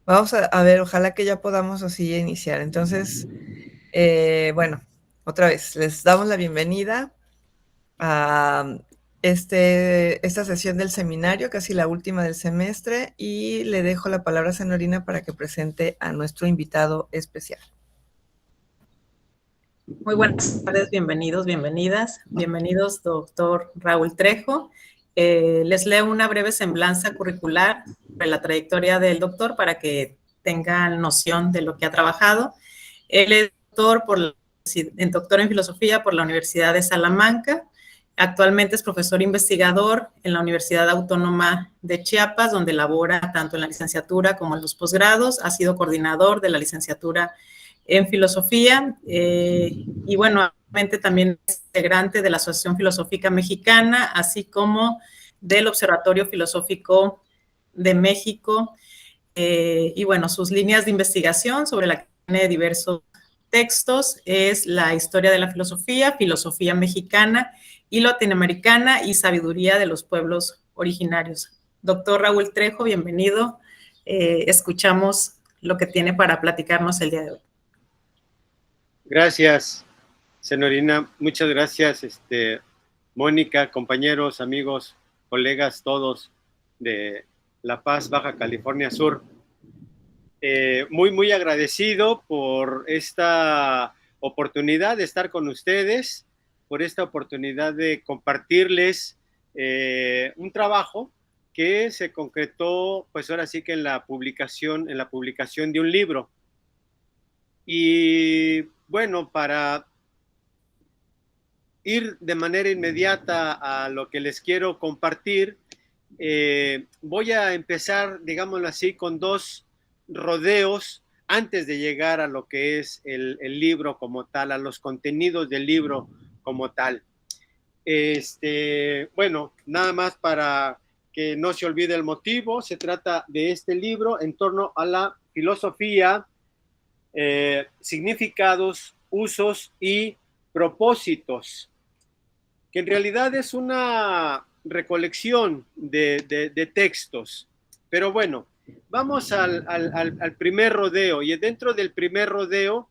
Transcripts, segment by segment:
Vamos a ver, ojalá que ya podamos así iniciar. Entonces, bueno, otra vez, les damos la bienvenida a esta sesión del seminario, casi la última del semestre, y le dejo la palabra a Senorina para que presente a nuestro invitado especial. Muy buenas tardes, bienvenidos, bienvenidas. Bienvenidos, doctor Raúl Trejo. Les leo una breve semblanza curricular de la trayectoria del doctor para que tengan noción de lo que ha trabajado. Él es doctor en filosofía por la Universidad de Salamanca. Actualmente es profesor investigador en la Universidad Autónoma de Chiapas, donde labora tanto en la licenciatura como en los posgrados. Ha sido coordinador de la licenciatura en filosofía y bueno, actualmente también es integrante de la Asociación Filosófica Mexicana, así como del Observatorio Filosófico de México. Y bueno, sus líneas de investigación sobre la que tiene diversos textos es la historia de la filosofía, filosofía mexicana y latinoamericana y sabiduría de los pueblos originarios. Doctor Raúl Trejo, bienvenido. Escuchamos lo que tiene para platicarnos el día de hoy. Gracias, señorina. Muchas gracias, Mónica, compañeros, amigos, colegas, todos de La Paz, Baja California Sur. Muy agradecido por esta oportunidad de estar con ustedes, por esta oportunidad de compartirles un trabajo que se concretó, pues ahora sí que en la publicación de un libro. Y bueno, para ir de manera inmediata a lo que les quiero compartir, voy a empezar, digámoslo así, con dos rodeos antes de llegar a lo que es el libro como tal, a los contenidos del libro como tal. Bueno, nada más para que no se olvide el motivo, se trata de este libro en torno a la filosofía, significados, usos y propósitos, que en realidad es una recolección de textos. Pero bueno, vamos al primer rodeo, y dentro del primer rodeo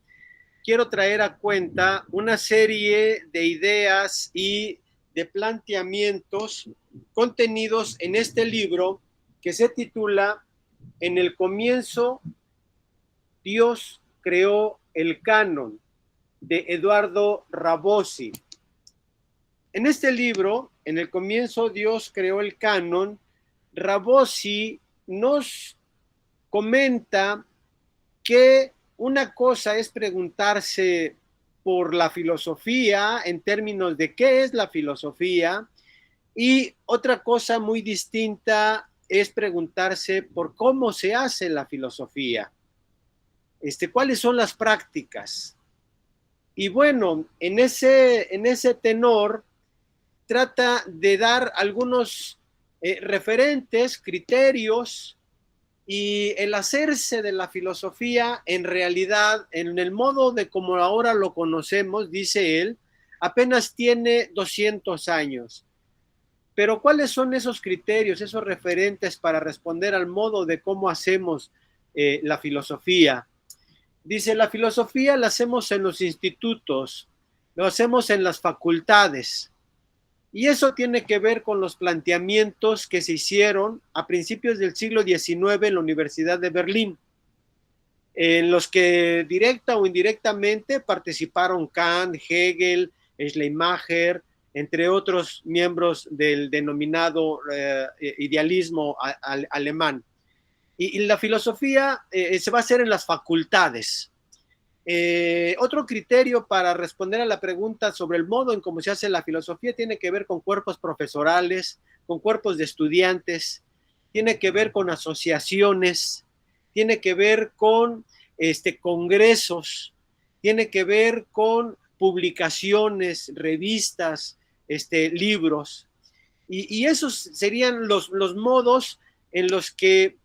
quiero traer a cuenta una serie de ideas y de planteamientos contenidos en este libro que se titula En el comienzo, Dios creó el canon, de Eduardo Rabosi. En este libro, en el comienzo, Dios creó el canon, Rabosi nos comenta que una cosa es preguntarse por la filosofía en términos de qué es la filosofía, y otra cosa muy distinta es preguntarse por cómo se hace la filosofía. ¿Cuáles son las prácticas? Y bueno, en ese tenor trata de dar algunos referentes, criterios, y el hacerse de la filosofía en realidad, en el modo de como ahora lo conocemos, dice él, apenas tiene 200 años. Pero ¿cuáles son esos criterios, esos referentes para responder al modo de cómo hacemos la filosofía? Dice, la filosofía la hacemos en los institutos, lo hacemos en las facultades, y eso tiene que ver con los planteamientos que se hicieron a principios del siglo XIX en la Universidad de Berlín, en los que directa o indirectamente participaron Kant, Hegel, Schleiermacher, entre otros miembros del denominado idealismo alemán. Y la filosofía se va a hacer en las facultades. Otro criterio para responder a la pregunta sobre el modo en cómo se hace la filosofía tiene que ver con cuerpos profesorales, con cuerpos de estudiantes, tiene que ver con asociaciones, tiene que ver con congresos, tiene que ver con publicaciones, revistas, libros. Y esos serían los modos en los que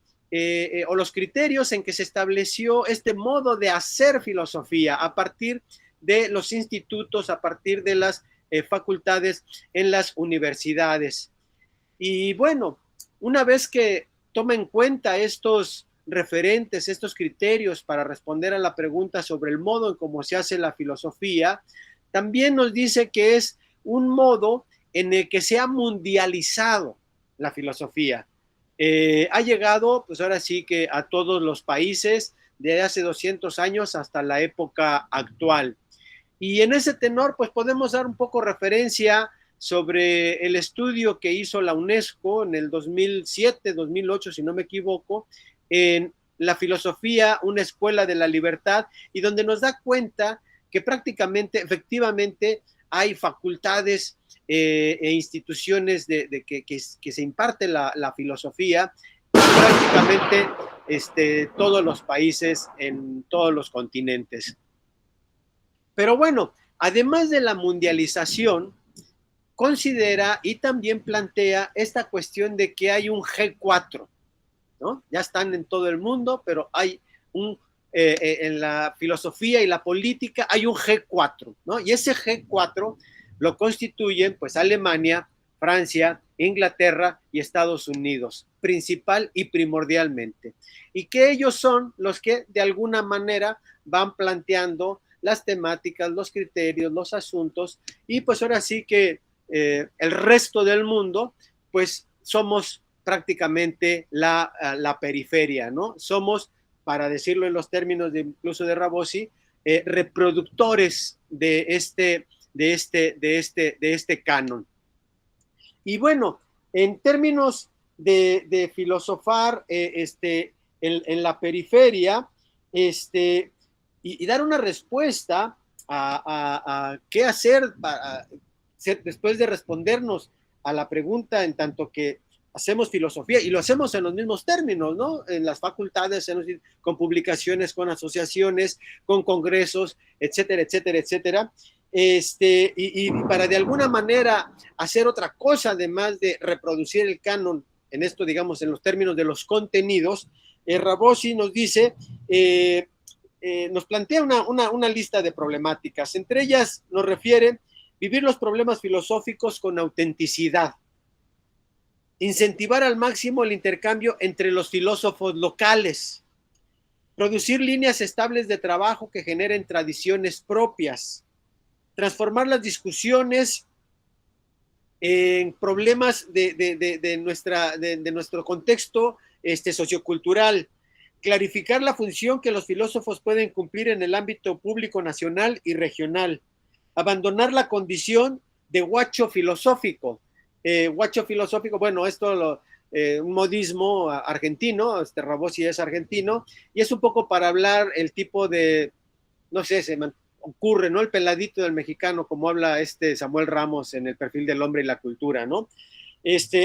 o los criterios en que se estableció este modo de hacer filosofía a partir de los institutos, a partir de las facultades en las universidades. Y bueno, una vez que toma en cuenta estos referentes, estos criterios para responder a la pregunta sobre el modo en cómo se hace la filosofía, también nos dice que es un modo en el que se ha mundializado la filosofía. Ha llegado, pues ahora sí que a todos los países de hace 200 años hasta la época actual. Y en ese tenor, pues podemos dar un poco referencia sobre el estudio que hizo la UNESCO en el 2007, 2008, si no me equivoco, en la filosofía, una escuela de la libertad, y donde nos da cuenta que prácticamente, efectivamente, hay facultades e instituciones que se imparte la filosofía prácticamente todos los países en todos los continentes. Pero bueno, además de la mundialización, considera y también plantea esta cuestión de que hay un G4, ¿no? Ya están en todo el mundo, pero hay en la filosofía y la política hay un G4, ¿no? Y ese G4 lo constituyen pues Alemania, Francia, Inglaterra y Estados Unidos, principal y primordialmente. Y que ellos son los que de alguna manera van planteando las temáticas, los criterios, los asuntos, y pues ahora sí que el resto del mundo, pues somos prácticamente la periferia, ¿no? Somos, para decirlo en los términos incluso de Rabosi, reproductores de este canon. Y bueno, en términos de filosofar en la periferia, y dar una respuesta a qué hacer después de respondernos a la pregunta en tanto que hacemos filosofía, y lo hacemos en los mismos términos, ¿no? En las facultades, con publicaciones, con asociaciones, con congresos, etcétera, etcétera, etcétera. Y para de alguna manera hacer otra cosa, además de reproducir el canon, en esto, digamos, en los términos de los contenidos, Rabosi nos dice, nos plantea una lista de problemáticas. Entre ellas nos refiere vivir los problemas filosóficos con autenticidad, incentivar al máximo el intercambio entre los filósofos locales, producir líneas estables de trabajo que generen tradiciones propias, transformar las discusiones en problemas de nuestro contexto sociocultural, clarificar la función que los filósofos pueden cumplir en el ámbito público nacional y regional, abandonar la condición de guacho filosófico. Guacho filosófico, bueno, esto un modismo argentino, Rabosi es argentino, y es un poco para hablar el tipo de, no sé, se me ocurre, ¿no? El peladito del mexicano, como habla Samuel Ramos en El perfil del hombre y la cultura, ¿no?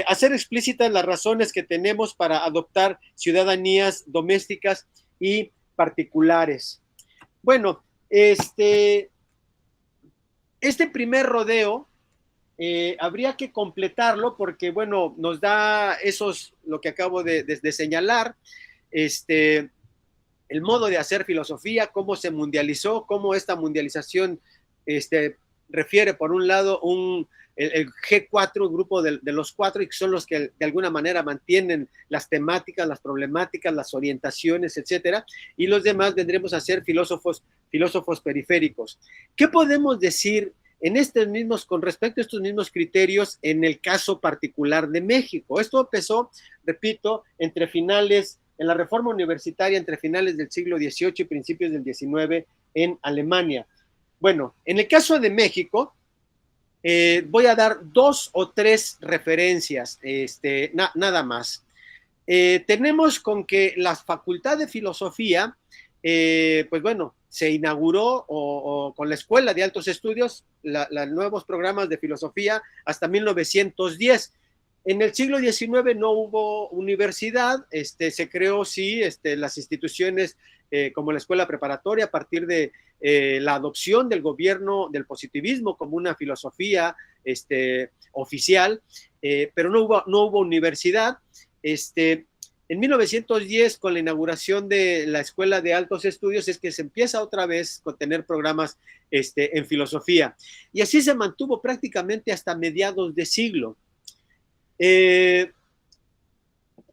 Hacer explícitas las razones que tenemos para adoptar ciudadanías domésticas y particulares. Bueno, este primer rodeo habría que completarlo porque, bueno, nos da lo que acabo de señalar, el modo de hacer filosofía, cómo se mundializó, cómo esta mundialización refiere, por un lado, el G4, grupo de los cuatro, y que son los que de alguna manera mantienen las temáticas, las problemáticas, las orientaciones, etcétera, y los demás vendremos a ser filósofos periféricos. ¿Qué podemos decir con respecto a estos mismos criterios en el caso particular de México? Esto empezó, repito, en la reforma universitaria entre finales del siglo XVIII y principios del XIX en Alemania. Bueno, en el caso de México, voy a dar 2 o 3 referencias, nada más. Tenemos con que la Facultad de Filosofía, pues bueno, se inauguró con la Escuela de Altos Estudios, los nuevos programas de filosofía hasta 1910. En el siglo XIX no hubo universidad, se creó sí las instituciones como la escuela preparatoria a partir de la adopción del gobierno del positivismo como una filosofía oficial, pero no hubo universidad. En 1910, con la inauguración de la Escuela de Altos Estudios, es que se empieza otra vez a tener programas en filosofía. Y así se mantuvo prácticamente hasta mediados de siglo.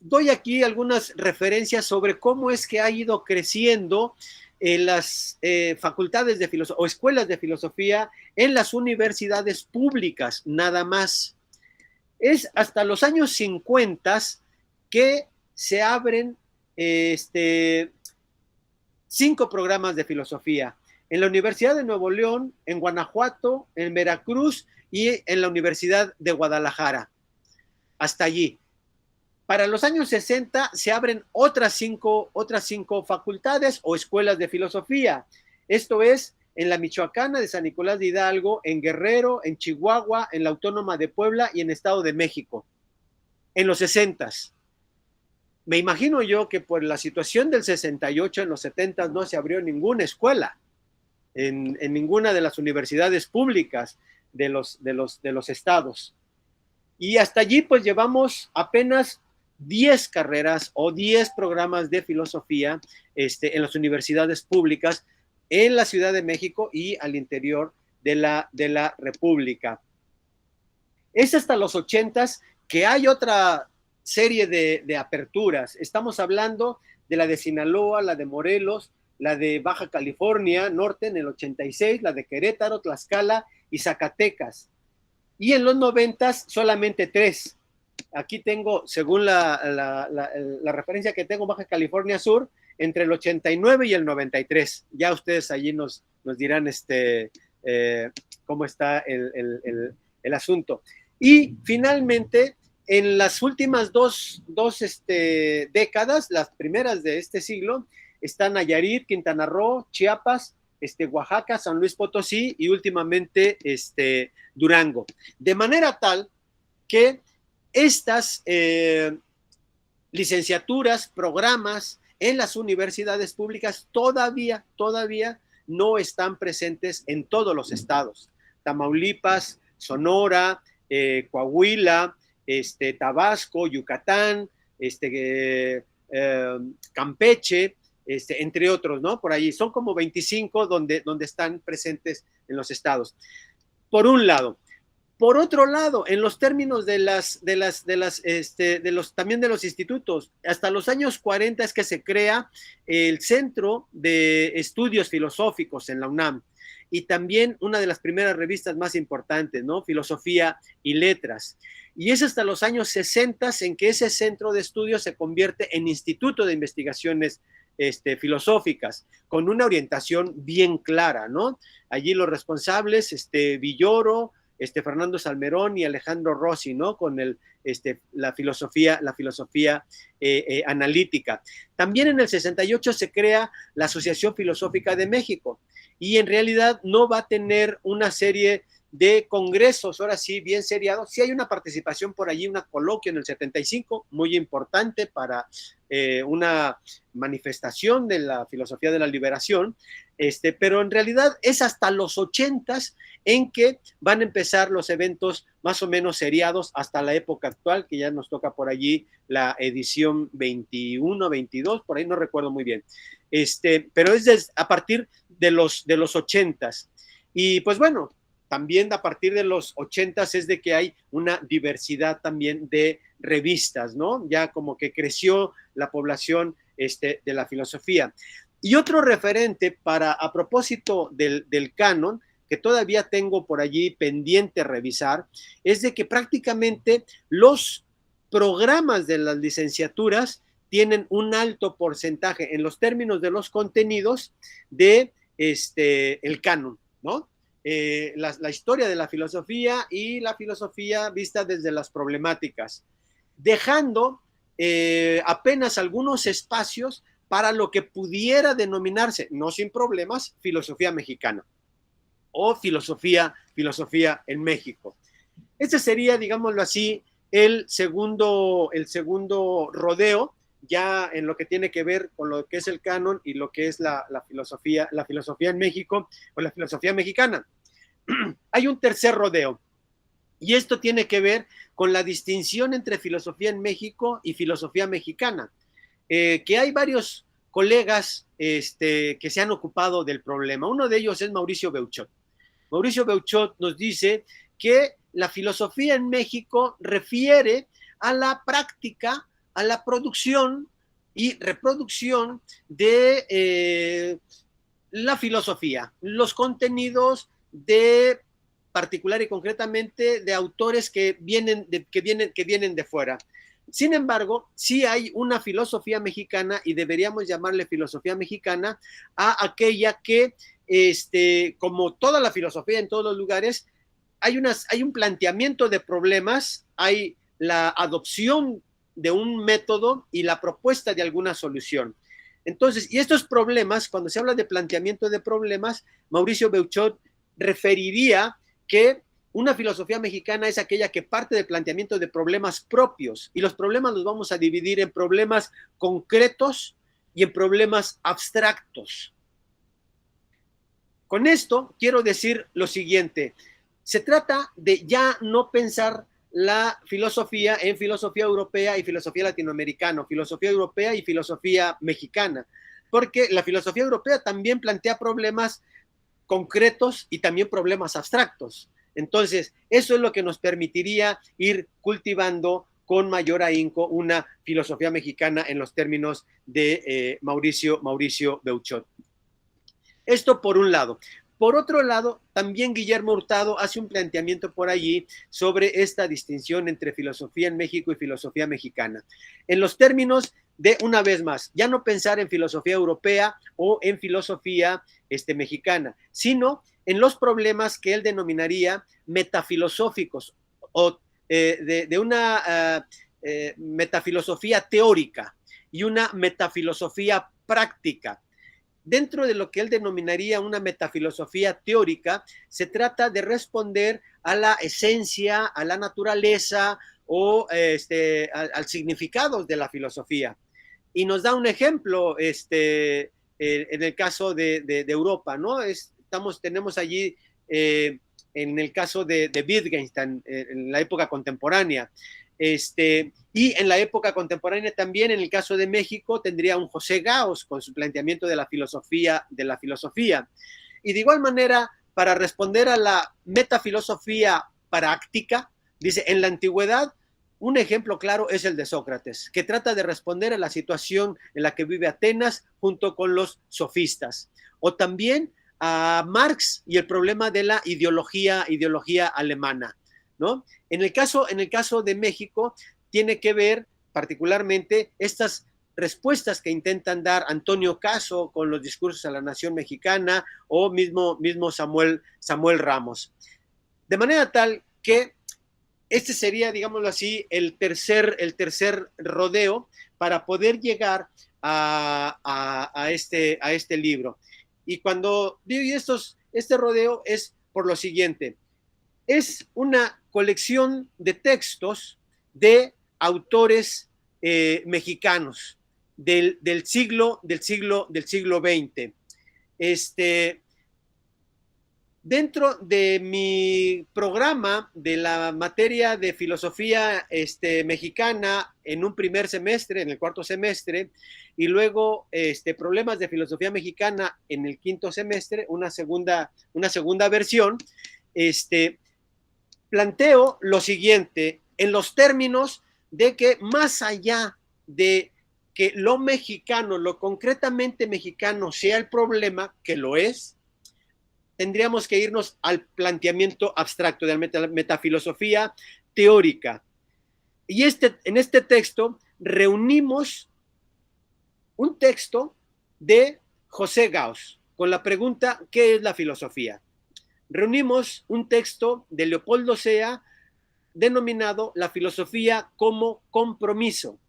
doy aquí algunas referencias sobre cómo es que ha ido creciendo las facultades de filosofía o escuelas de filosofía en las universidades públicas, nada más. Es hasta los años 50 que se abren 5 programas de filosofía. En la Universidad de Nuevo León, en Guanajuato, en Veracruz y en la Universidad de Guadalajara. Hasta allí. Para los años 60 se abren otras cinco facultades o escuelas de filosofía. Esto es en la Michoacana de San Nicolás de Hidalgo, en Guerrero, en Chihuahua, en la Autónoma de Puebla y en Estado de México. En los 60. Me imagino yo que por la situación del 68, en los 70 no se abrió ninguna escuela en ninguna de las universidades públicas de los estados. Y hasta allí pues llevamos apenas 10 carreras o 10 programas de filosofía en las universidades públicas en la Ciudad de México y al interior de la República. Es hasta los 80s que hay otra serie de aperturas. Estamos hablando de la de Sinaloa, la de Morelos, la de Baja California Norte en el 86, la de Querétaro, Tlaxcala y Zacatecas. Y en los 90s solamente 3. Aquí tengo, según la referencia que tengo, Baja California Sur, entre el 89 y el 93. Ya ustedes allí nos dirán cómo está el asunto. Y finalmente, en las últimas dos décadas, las primeras de este siglo, están Nayarit, Quintana Roo, Chiapas, Oaxaca, San Luis Potosí y últimamente Durango. De manera tal que estas licenciaturas, programas en las universidades públicas todavía no están presentes en todos los estados. Tamaulipas, Sonora, Coahuila, Tabasco, Yucatán, Campeche, entre otros, ¿no? Por ahí son como 25 donde están presentes en los estados. Por un lado. Por otro lado, en los términos también de los institutos, hasta los años 40 es que se crea el Centro de Estudios Filosóficos en la UNAM y también una de las primeras revistas más importantes, ¿no? Filosofía y Letras. Y es hasta los años 60 en que ese centro de estudios se convierte en Instituto de Investigaciones filosóficas, con una orientación bien clara, ¿no? Allí los responsables, Villoro, Fernando Salmerón y Alejandro Rossi, ¿no? Con la filosofía analítica. También en el 68 se crea la Asociación Filosófica de México y en realidad no va a tener una serie de congresos, ahora sí, bien seriados. Sí hay una participación por allí, una coloquio en el 75, muy importante para una manifestación de la filosofía de la liberación, pero en realidad es hasta los 80s en que van a empezar los eventos más o menos seriados hasta la época actual, que ya nos toca por allí la edición 21, 22, por ahí no recuerdo muy bien. Pero es a partir de los 80s. Y pues bueno, también a partir de los 80s es de que hay una diversidad también de revistas, ¿no? Ya como que creció la población de la filosofía. Y otro referente a propósito del canon, que todavía tengo por allí pendiente revisar, es de que prácticamente los programas de las licenciaturas tienen un alto porcentaje en los términos de los contenidos de el canon, ¿no? La historia de la filosofía y la filosofía vista desde las problemáticas, dejando apenas algunos espacios para lo que pudiera denominarse, no sin problemas, filosofía mexicana o filosofía en México. Este sería, digámoslo así, el segundo rodeo, ya en lo que tiene que ver con lo que es el canon y lo que es la filosofía en México o la filosofía mexicana. Hay un tercer rodeo y esto tiene que ver con la distinción entre filosofía en México y filosofía mexicana, que hay varios colegas que se han ocupado del problema. Uno de ellos es Mauricio Beuchot. Mauricio Beuchot nos dice que la filosofía en México refiere a la práctica a la producción y reproducción de la filosofía, los contenidos de particular y concretamente de autores que vienen de fuera. Sin embargo, sí hay una filosofía mexicana y deberíamos llamarle filosofía mexicana a aquella que, como toda la filosofía en todos los lugares, hay un planteamiento de problemas, hay la adopción de un método y la propuesta de alguna solución. Entonces, y estos problemas, cuando se habla de planteamiento de problemas, Mauricio Beuchot referiría que una filosofía mexicana es aquella que parte del planteamiento de problemas propios, y los problemas los vamos a dividir en problemas concretos y en problemas abstractos. Con esto quiero decir lo siguiente: se trata de ya no pensar la filosofía en filosofía europea y filosofía latinoamericana, filosofía europea y filosofía mexicana, porque la filosofía europea también plantea problemas concretos y también problemas abstractos. Entonces, eso es lo que nos permitiría ir cultivando con mayor ahínco una filosofía mexicana en los términos de Mauricio Beuchot. Esto por un lado. Por otro lado, también Guillermo Hurtado hace un planteamiento por allí sobre esta distinción entre filosofía en México y filosofía mexicana, en los términos de, una vez más, ya no pensar en filosofía europea o en filosofía mexicana, sino en los problemas que él denominaría metafilosóficos o de una metafilosofía teórica y una metafilosofía práctica. Dentro de lo que él denominaría una metafilosofía teórica, se trata de responder a la esencia, a la naturaleza o al significado de la filosofía. Y nos da un ejemplo en el caso de Europa, ¿no? Tenemos allí en el caso de Wittgenstein, en la época contemporánea. Y en la época contemporánea también, en el caso de México, tendría un José Gauss con su planteamiento de la filosofía. Y de igual manera, para responder a la metafilosofía práctica, dice, en la antigüedad, un ejemplo claro es el de Sócrates, que trata de responder a la situación en la que vive Atenas junto con los sofistas. O también a Marx y el problema de la ideología alemana, ¿no? En el caso de México, tiene que ver particularmente estas respuestas que intentan dar Antonio Caso con los discursos a la nación mexicana o mismo Samuel Ramos. De manera tal que este sería, digámoslo así, el tercer rodeo para poder llegar a este libro. Y cuando digo este rodeo es por lo siguiente: es una colección de textos de autores mexicanos del siglo XX. Dentro de mi programa de la materia de filosofía mexicana en un primer semestre, en el cuarto semestre, y luego problemas de filosofía mexicana en el quinto semestre, una segunda versión, planteo lo siguiente, en los términos de que más allá de que lo mexicano, lo concretamente mexicano sea el problema, que lo es, tendríamos que irnos al planteamiento abstracto de la metafilosofía teórica. Y en este texto reunimos un texto de José Gauss con la pregunta: ¿qué es la filosofía? Reunimos un texto de Leopoldo Sea denominado La filosofía como compromiso.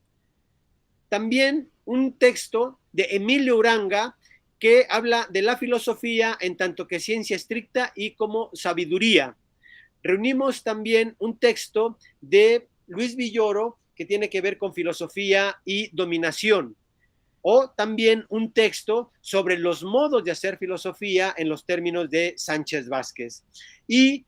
También un texto de Emilio Uranga que habla de la filosofía en tanto que ciencia estricta y como sabiduría. Reunimos también un texto de Luis Villoro que tiene que ver con filosofía y dominación. O también un texto sobre los modos de hacer filosofía en los términos de Sánchez Vázquez. Y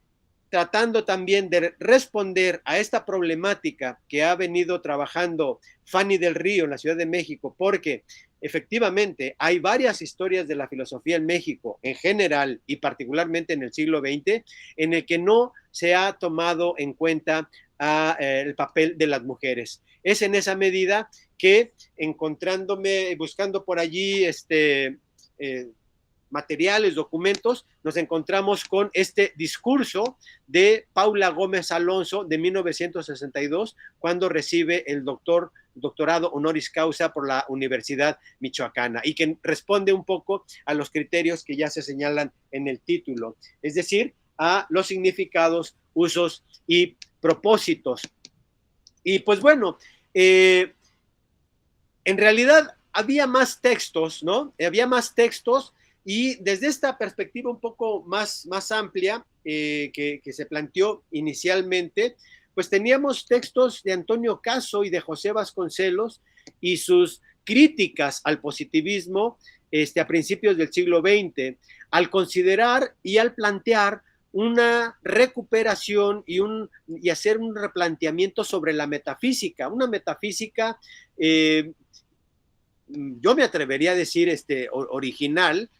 tratando también de responder a esta problemática que ha venido trabajando Fanny del Río en la Ciudad de México, porque efectivamente hay varias historias de la filosofía en México en general y particularmente en el siglo XX en el que no se ha tomado en cuenta el papel de las mujeres. es en esa medida que buscando por allí materiales, documentos, nos encontramos con este discurso de Paula Gómez Alonso de 1962, cuando recibe el doctorado honoris causa por la Universidad Michoacana, y que responde un poco a los criterios que ya se señalan en el título, es decir, a los significados, usos y propósitos. Y pues bueno, en realidad había más textos, ¿no? Había más textos, y desde esta perspectiva un poco más amplia que se planteó inicialmente, pues teníamos textos de Antonio Caso y de José Vasconcelos y sus críticas al positivismo a principios del siglo XX, al considerar y al plantear una recuperación y hacer un replanteamiento sobre la metafísica, una metafísica, yo me atrevería a decir, original,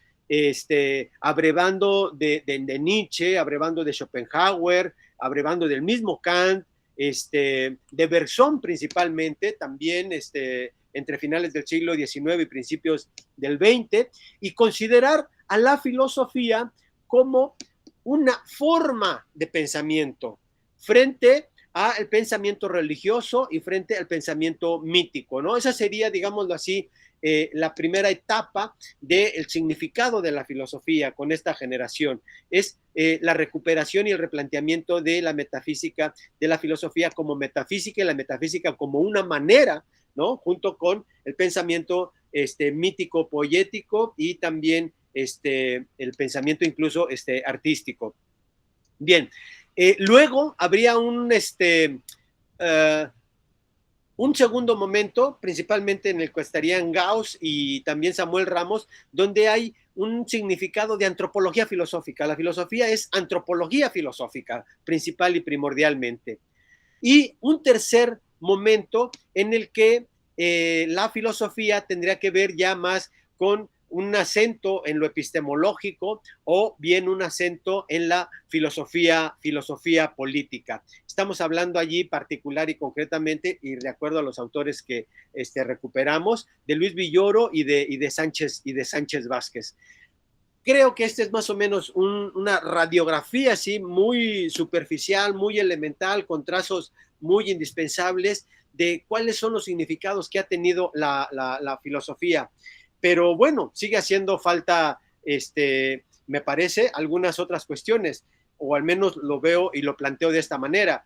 abrevando de Nietzsche, abrevando de Schopenhauer, abrevando del mismo Kant, de Bergson principalmente, también entre finales del siglo XIX y principios del XX, y considerar a la filosofía como una forma de pensamiento frente al pensamiento religioso y frente al pensamiento mítico, ¿no? Esa sería, digámoslo así, la primera etapa del significado de la filosofía con esta generación. Es la recuperación y el replanteamiento de la metafísica, de la filosofía como metafísica, y la metafísica como una manera, ¿no? Junto con el pensamiento mítico, poético, y también el pensamiento incluso artístico. Bien, luego habría un segundo momento, principalmente en el que estarían Gauss y también Samuel Ramos, donde hay un significado de antropología filosófica. La filosofía es antropología filosófica, principal y primordialmente. Y un tercer momento en el que la filosofía tendría que ver ya más con un acento en lo epistemológico, o bien un acento en la filosofía política. Estamos hablando allí particular y concretamente, y de acuerdo a los autores que recuperamos, de Luis Villoro y de Sánchez Vázquez. Creo que es más o menos una radiografía así muy superficial, muy elemental, con trazos muy indispensables de cuáles son los significados que ha tenido la filosofía. Pero bueno, sigue haciendo falta, me parece, algunas otras cuestiones, o al menos lo veo y lo planteo de esta manera.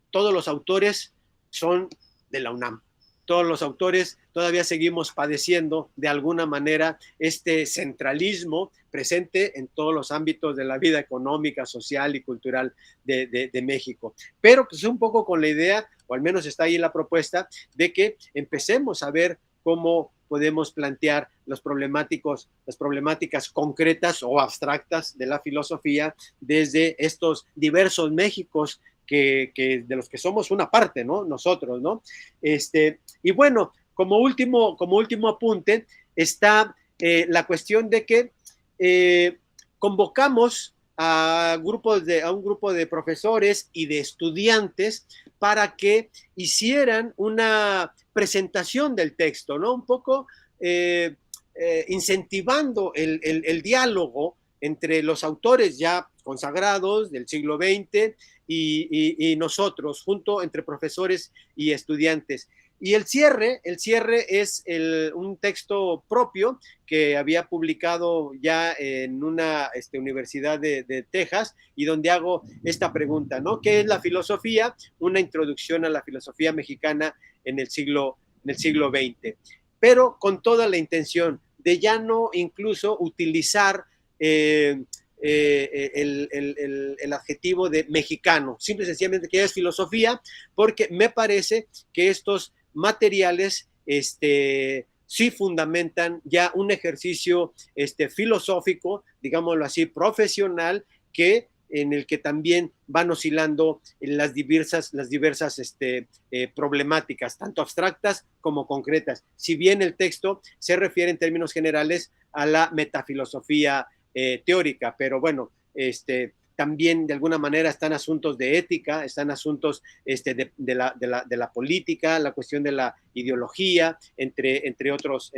Todos los autores son de la UNAM. Todos los autores todavía seguimos padeciendo de alguna manera este centralismo presente en todos los ámbitos de la vida económica, social y cultural de México. Pero pues un poco con la idea, o al menos está ahí la propuesta, de que empecemos a ver cómo podemos plantear las problemáticas concretas o abstractas de la filosofía desde estos diversos Méxicos de los que somos una parte, ¿no? Nosotros, ¿no? Y bueno, como último apunte está la cuestión de que convocamos a un grupo de profesores y de estudiantes para que hicieran una presentación del texto, ¿no? Un poco incentivando el diálogo entre los autores ya consagrados del siglo XX y nosotros, entre profesores y estudiantes. Y el cierre es un texto propio que había publicado ya en una universidad de Texas, y donde hago esta pregunta, ¿no? ¿Qué es la filosofía? Una introducción a la filosofía mexicana en el siglo XX. Pero con toda la intención de ya no incluso utilizar el adjetivo de mexicano, simple y sencillamente que es filosofía, porque me parece que estos materiales sí fundamentan ya un ejercicio filosófico, digámoslo así, profesional, en el que también van oscilando las diversas problemáticas, tanto abstractas como concretas. Si bien el texto se refiere en términos generales a la metafilosofía teórica, pero bueno, también de alguna manera están asuntos de ética, están asuntos de la política, la cuestión de la ideología, entre otros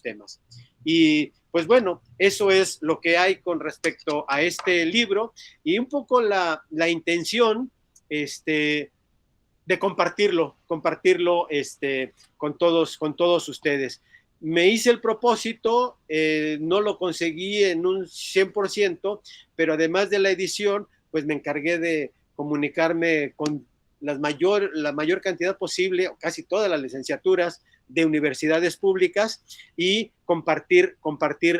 temas. Y pues bueno, eso es lo que hay con respecto a este libro y un poco la intención de compartirlo con todos ustedes. Me hice el propósito, no lo conseguí en un 100%, pero además de la edición, pues me encargué de comunicarme con la mayor cantidad posible, o casi todas las licenciaturas de universidades públicas y compartir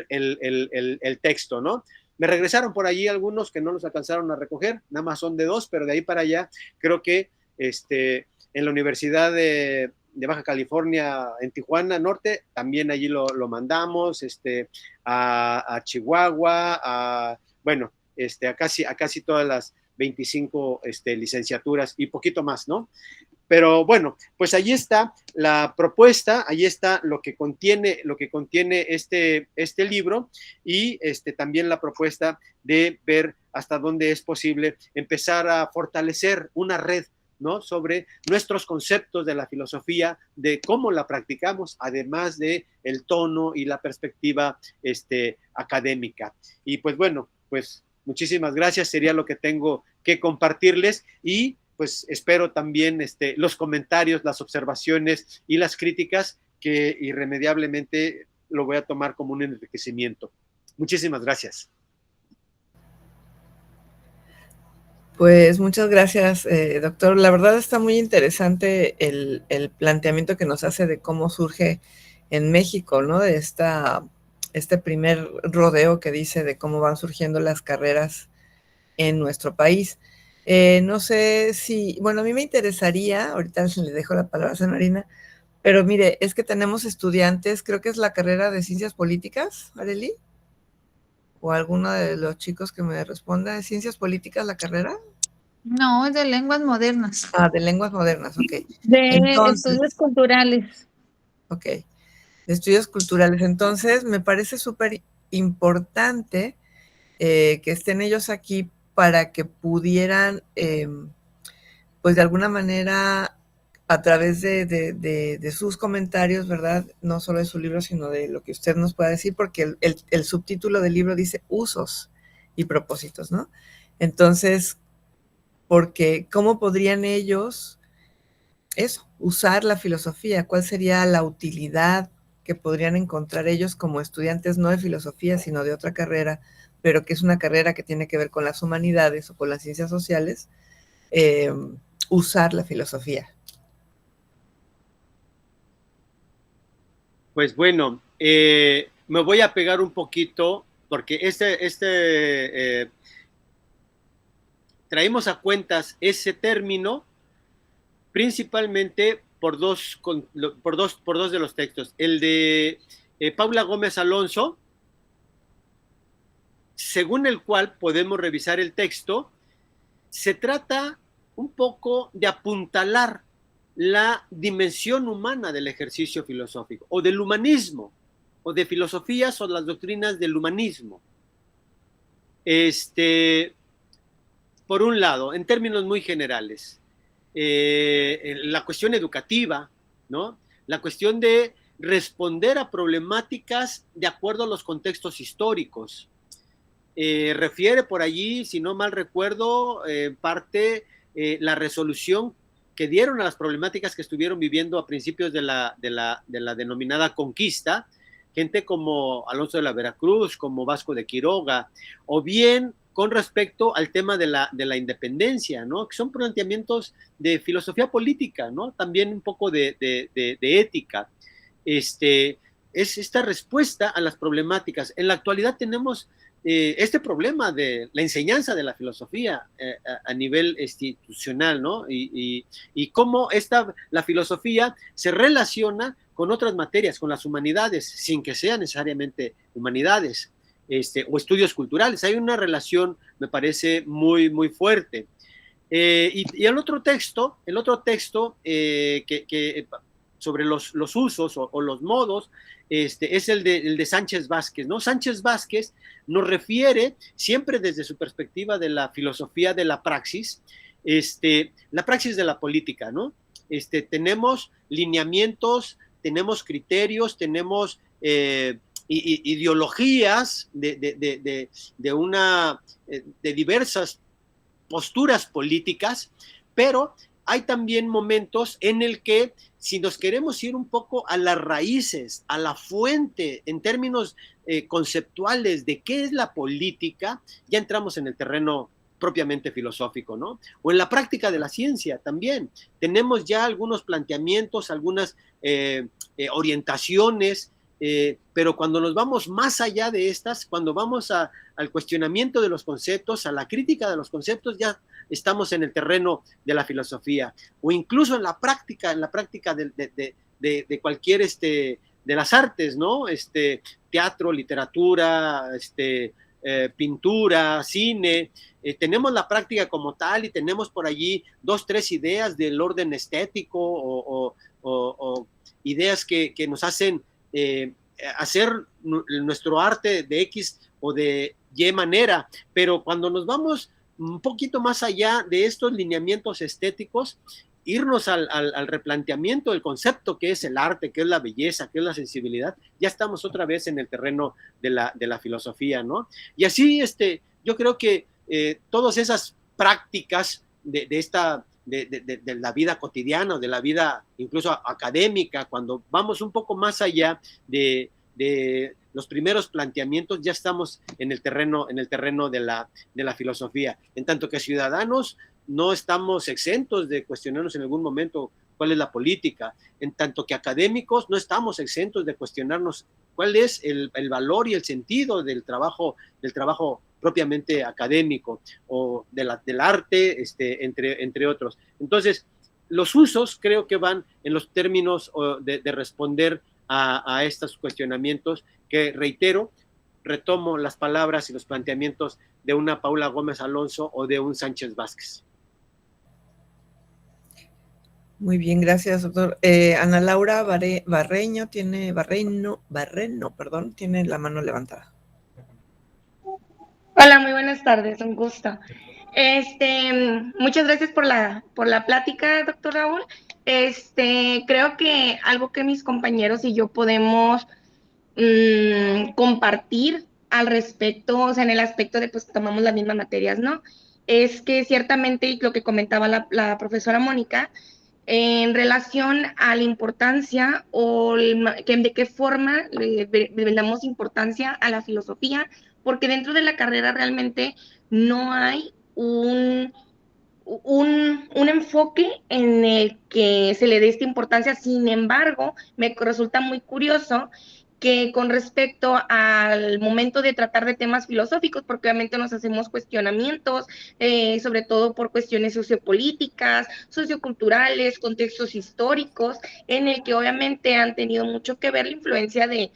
el texto, ¿no? Me regresaron por allí algunos que no los alcanzaron a recoger, nada más son de 2, pero de ahí para allá creo que en la Universidad de Baja California, en Tijuana Norte, también allí lo mandamos, a Chihuahua, bueno, a casi todas las 25 licenciaturas y poquito más, ¿no? Pero bueno, pues allí está la propuesta, allí está lo que contiene este libro y también la propuesta de ver hasta dónde es posible empezar a fortalecer una red, ¿no?, sobre nuestros conceptos de la filosofía, de cómo la practicamos, además de el tono y la perspectiva académica. Y pues bueno, pues muchísimas gracias, sería lo que tengo que compartirles y pues espero también los comentarios, las observaciones y las críticas que irremediablemente lo voy a tomar como un enriquecimiento. Muchísimas gracias. Pues muchas gracias, doctor. La verdad está muy interesante el planteamiento que nos hace de cómo surge en México, ¿no? De este primer rodeo que dice de cómo van surgiendo las carreras en nuestro país. No sé si, bueno, a mí me interesaría, ahorita le dejo la palabra a Sanarina, pero mire, es que tenemos estudiantes, creo que es la carrera de Ciencias Políticas, Arely, o alguno de los chicos que me responda, ¿es Ciencias Políticas la carrera? No, es de lenguas modernas. Ah, de lenguas modernas, ok. De Entonces, estudios culturales. ok, de estudios culturales. Entonces, me parece súper importante que estén ellos aquí para que pudieran, pues de alguna manera, a través de sus comentarios, ¿verdad? No solo de su libro, sino de lo que usted nos pueda decir, porque el subtítulo del libro dice usos y propósitos, ¿no? Entonces, porque ¿cómo podrían ellos, eso, usar la filosofía? ¿Cuál sería la utilidad que podrían encontrar ellos como estudiantes no de filosofía, sino de otra carrera, pero que es una carrera que tiene que ver con las humanidades o con las ciencias sociales, usar la filosofía? Pues bueno, me voy a pegar un poquito porque traemos a cuentas ese término principalmente por dos de los textos. El de Paula Gómez Alonso, según el cual podemos revisar el texto, se trata un poco de apuntalar la dimensión humana del ejercicio filosófico, o del humanismo, o de filosofías o las doctrinas del humanismo. Por un lado, en términos muy generales, la cuestión educativa, ¿no? La cuestión de responder a problemáticas de acuerdo a los contextos históricos. Refiere por allí, si no mal recuerdo, parte la resolución que dieron a las problemáticas que estuvieron viviendo a principios de la denominada conquista, gente como Alonso de la Veracruz, como Vasco de Quiroga, o bien con respecto al tema de la independencia, ¿no? Que son planteamientos de filosofía política, ¿no? También un poco de ética. Es esta respuesta a las problemáticas. En la actualidad tenemos este problema de la enseñanza de la filosofía a nivel institucional, ¿no? Y cómo la filosofía se relaciona con otras materias, con las humanidades, sin que sean necesariamente humanidades, o estudios culturales. Hay una relación, me parece, muy, muy fuerte. Y el otro texto que sobre los usos o los modos, es el de Sánchez Vázquez, ¿no? Sánchez Vázquez nos refiere, siempre desde su perspectiva de la filosofía de la praxis de la política, ¿no? Tenemos lineamientos, tenemos criterios, tenemos ideologías de diversas posturas políticas, pero hay también momentos en el que si nos queremos ir un poco a las raíces, a la fuente, en términos conceptuales de qué es la política, ya entramos en el terreno propiamente filosófico, ¿no? O en la práctica de la ciencia también. Tenemos ya algunos planteamientos, algunas orientaciones, pero cuando nos vamos más allá de estas, cuando vamos al cuestionamiento de los conceptos, a la crítica de los conceptos, ya estamos en el terreno de la filosofía, o incluso en la práctica de cualquier, de las artes, ¿no? Teatro, literatura, pintura, cine, tenemos la práctica como tal y tenemos por allí 2, 3 ideas del orden estético o ideas que nos hacen hacer nuestro arte de X o de Y manera, pero cuando nos vamos un poquito más allá de estos lineamientos estéticos, irnos al replanteamiento del concepto que es el arte, que es la belleza, que es la sensibilidad, ya estamos otra vez en el terreno de la filosofía, ¿no? Y así, yo creo que todas esas prácticas de la vida cotidiana, de la vida incluso académica, cuando vamos un poco más allá de los primeros planteamientos, ya estamos en el terreno de la filosofía. En tanto que ciudadanos no estamos exentos de cuestionarnos en algún momento cuál es la política, en tanto que académicos no estamos exentos de cuestionarnos cuál es el valor y el sentido del trabajo propiamente académico o del arte, entre otros. Entonces, los usos creo que van en los términos de responder a estos cuestionamientos que, reitero, retomo las palabras y los planteamientos de una Paula Gómez Alonso o de un Sánchez Vázquez. Muy bien, gracias, doctor. Ana Laura Barreño tiene la mano levantada. Hola, muy buenas tardes, un gusto. Muchas gracias por la plática, doctor Raúl. Creo que algo que mis compañeros y yo podemos compartir al respecto, o sea, en el aspecto de pues tomamos las mismas materias, ¿no? Es que ciertamente lo que comentaba la profesora Mónica, en relación a la importancia o de qué forma le damos importancia a la filosofía, porque dentro de la carrera realmente no hay un enfoque en el que se le dé esta importancia. Sin embargo, me resulta muy curioso que con respecto al momento de tratar de temas filosóficos, porque obviamente nos hacemos cuestionamientos, sobre todo por cuestiones sociopolíticas, socioculturales, contextos históricos, en el que obviamente han tenido mucho que ver la influencia de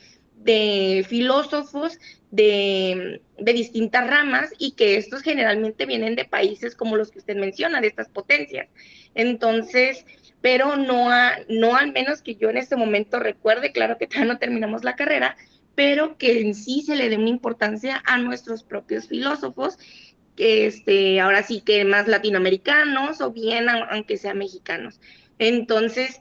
filósofos de distintas ramas, y que estos generalmente vienen de países como los que usted menciona, de estas potencias. Entonces, pero no al menos que yo en este momento recuerde, claro que todavía no terminamos la carrera, pero que en sí se le dé una importancia a nuestros propios filósofos, que ahora sí que más latinoamericanos o bien aunque sean mexicanos. Entonces,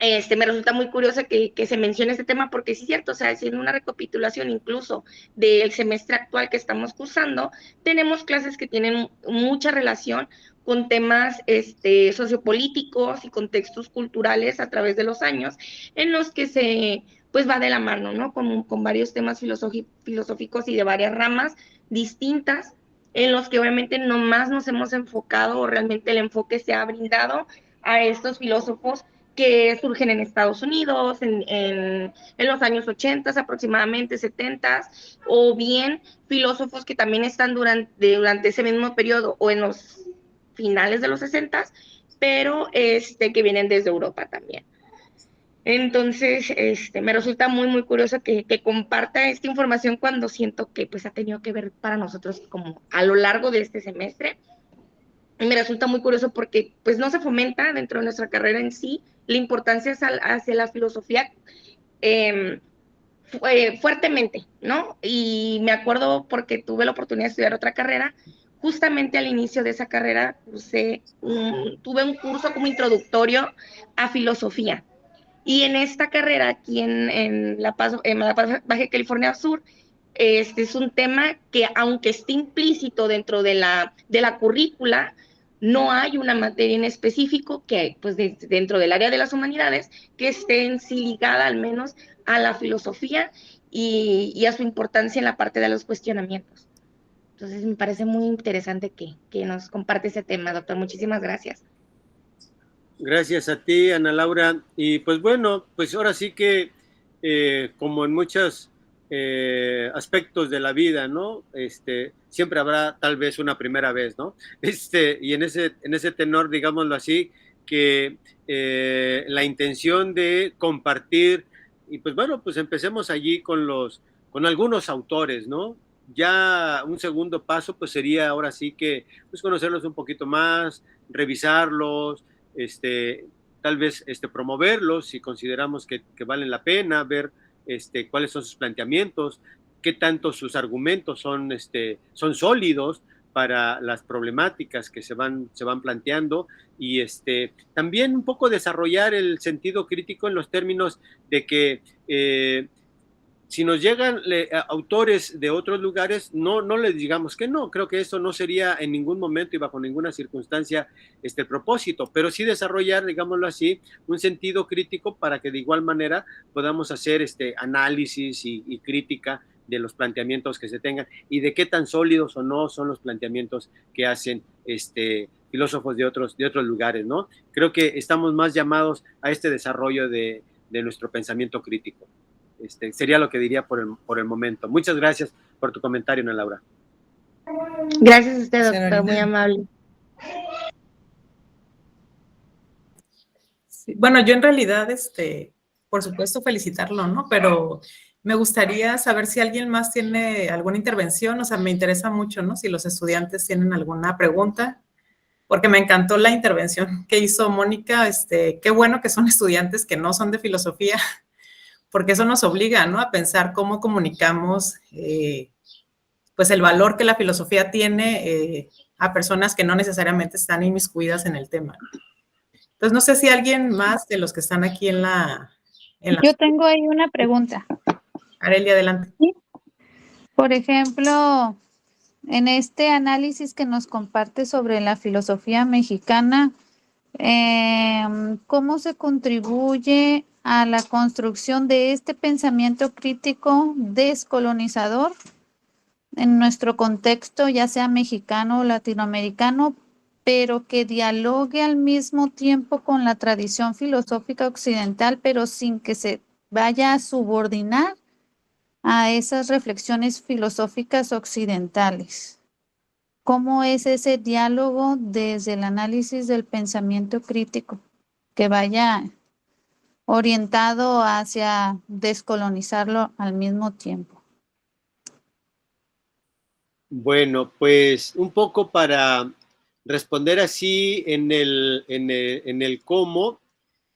me resulta muy curioso que se mencione este tema, porque sí es cierto, o sea, haciendo una recapitulación incluso del semestre actual que estamos cursando, tenemos clases que tienen mucha relación con temas sociopolíticos y contextos culturales a través de los años, en los que pues va de la mano, ¿no? Con varios temas filosóficos y de varias ramas distintas, en los que obviamente nomás nos hemos enfocado, o realmente el enfoque se ha brindado a estos filósofos que surgen en Estados Unidos en los años 80 aproximadamente, 70, o bien filósofos que también están durante ese mismo periodo o en los finales de los 60, pero que vienen desde Europa también. Entonces, me resulta muy, muy curioso que comparta esta información cuando siento que pues ha tenido que ver para nosotros como a lo largo de este semestre. me resulta muy curioso porque pues no se fomenta dentro de nuestra carrera en sí la importancia hacia la filosofía fuertemente, ¿no? Y me acuerdo porque tuve la oportunidad de estudiar otra carrera, justamente al inicio de esa carrera tuve un curso como introductorio a filosofía. Y en esta carrera, aquí en La Paz, Baja California Sur, este es un tema que, aunque esté implícito dentro de la currícula, no hay una materia en específico que, pues, dentro del área de las humanidades, que esté en sí ligada al menos a la filosofía y a su importancia en la parte de los cuestionamientos. Entonces, me parece muy interesante que nos comparte ese tema, doctor. Muchísimas gracias. Gracias a ti, Ana Laura. Y pues bueno, pues ahora sí que como en muchos aspectos de la vida, ¿no? Siempre habrá tal vez una primera vez, ¿no? Y en ese tenor, digámoslo así, que la intención de compartir, y pues bueno, pues empecemos allí con algunos autores, ¿no? Ya un segundo paso, pues sería ahora sí que pues conocerlos un poquito más, revisarlos, tal vez promoverlos si consideramos que valen la pena, ver cuáles son sus planteamientos, qué tanto sus argumentos son sólidos para las problemáticas que se van planteando y también un poco desarrollar el sentido crítico en los términos de que si nos llegan autores de otros lugares, no les digamos que no. Creo que eso no sería en ningún momento y bajo ninguna circunstancia el propósito, pero sí desarrollar, digámoslo así, un sentido crítico para que de igual manera podamos hacer análisis y crítica de los planteamientos que se tengan y de qué tan sólidos o no son los planteamientos que hacen filósofos de otros lugares, ¿no? Creo que estamos más llamados a este desarrollo de nuestro pensamiento crítico. Sería lo que diría por el momento. Muchas gracias por tu comentario, Ana Laura. Gracias a usted, doctor, muy amable. Sí, bueno, yo en realidad, por supuesto, felicitarlo, ¿no? Pero me gustaría saber si alguien más tiene alguna intervención, o sea, me interesa mucho, ¿no? Si los estudiantes tienen alguna pregunta, porque me encantó la intervención que hizo Mónica, qué bueno que son estudiantes que no son de filosofía, porque eso nos obliga, ¿no? A pensar cómo comunicamos, pues, el valor que la filosofía tiene a personas que no necesariamente están inmiscuidas en el tema. Entonces, no sé si alguien más de los que están aquí en la... Yo tengo ahí una pregunta. Arelia, adelante. ¿Sí? Por ejemplo, en este análisis que nos comparte sobre la filosofía mexicana, ¿cómo se contribuye a la construcción de este pensamiento crítico descolonizador en nuestro contexto, ya sea mexicano o latinoamericano, pero que dialogue al mismo tiempo con la tradición filosófica occidental, pero sin que se vaya a subordinar a esas reflexiones filosóficas occidentales? ¿Cómo es ese diálogo desde el análisis del pensamiento crítico que vaya orientado hacia descolonizarlo al mismo tiempo? Bueno, pues un poco para responder así en el cómo,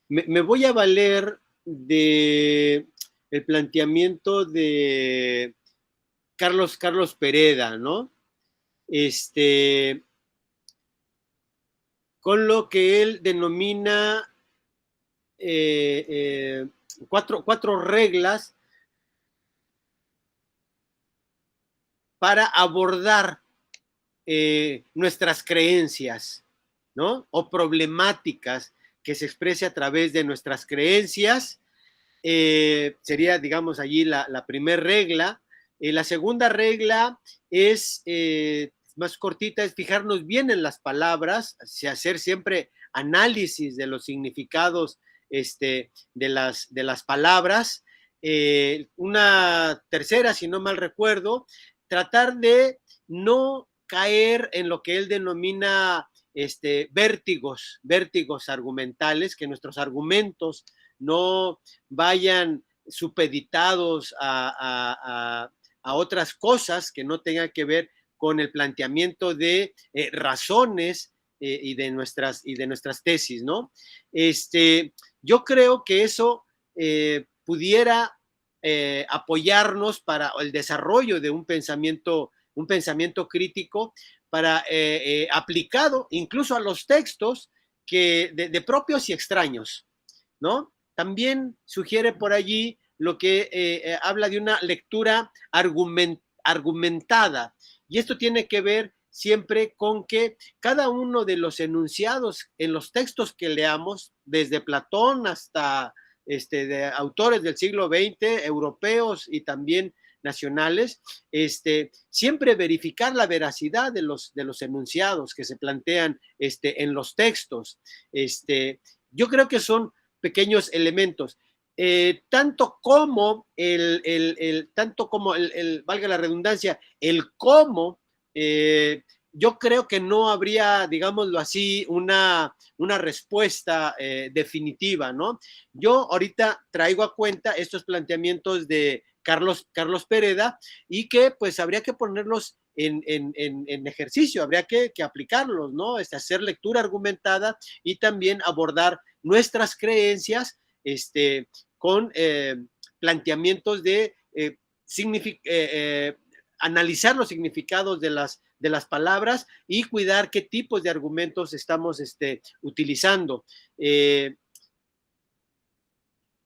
me voy a valer de el planteamiento de Carlos Pereda, ¿no? Con lo que él denomina cuatro reglas para abordar nuestras creencias, ¿no? O problemáticas que se exprese a través de nuestras creencias. Sería, digamos, allí la primera regla. La segunda regla es más cortita, es fijarnos bien en las palabras, hacer siempre análisis de los significados de las palabras. Una tercera, si no mal recuerdo, tratar de no caer en lo que él denomina vértigos argumentales, que nuestros argumentos no vayan supeditados a otras cosas que no tengan que ver con el planteamiento de razones y de nuestras tesis, ¿no? Yo creo que eso pudiera apoyarnos para el desarrollo de un pensamiento crítico para aplicado incluso a los textos de propios y extraños, ¿no? También sugiere por allí lo que habla de una lectura argumentada, y esto tiene que ver siempre con que cada uno de los enunciados en los textos que leamos, desde Platón hasta de autores del siglo XX, europeos y también nacionales, siempre verificar la veracidad de los enunciados que se plantean en los textos. Yo creo que son pequeños elementos. Tanto como valga la redundancia, el cómo, yo creo que no habría, digámoslo así, una respuesta definitiva, ¿no? Yo ahorita traigo a cuenta estos planteamientos de Carlos Pereda y que pues habría que ponerlos en ejercicio, habría que aplicarlos, ¿no? Hacer lectura argumentada y también abordar nuestras creencias con planteamientos de analizar los significados de las palabras y cuidar qué tipos de argumentos estamos utilizando.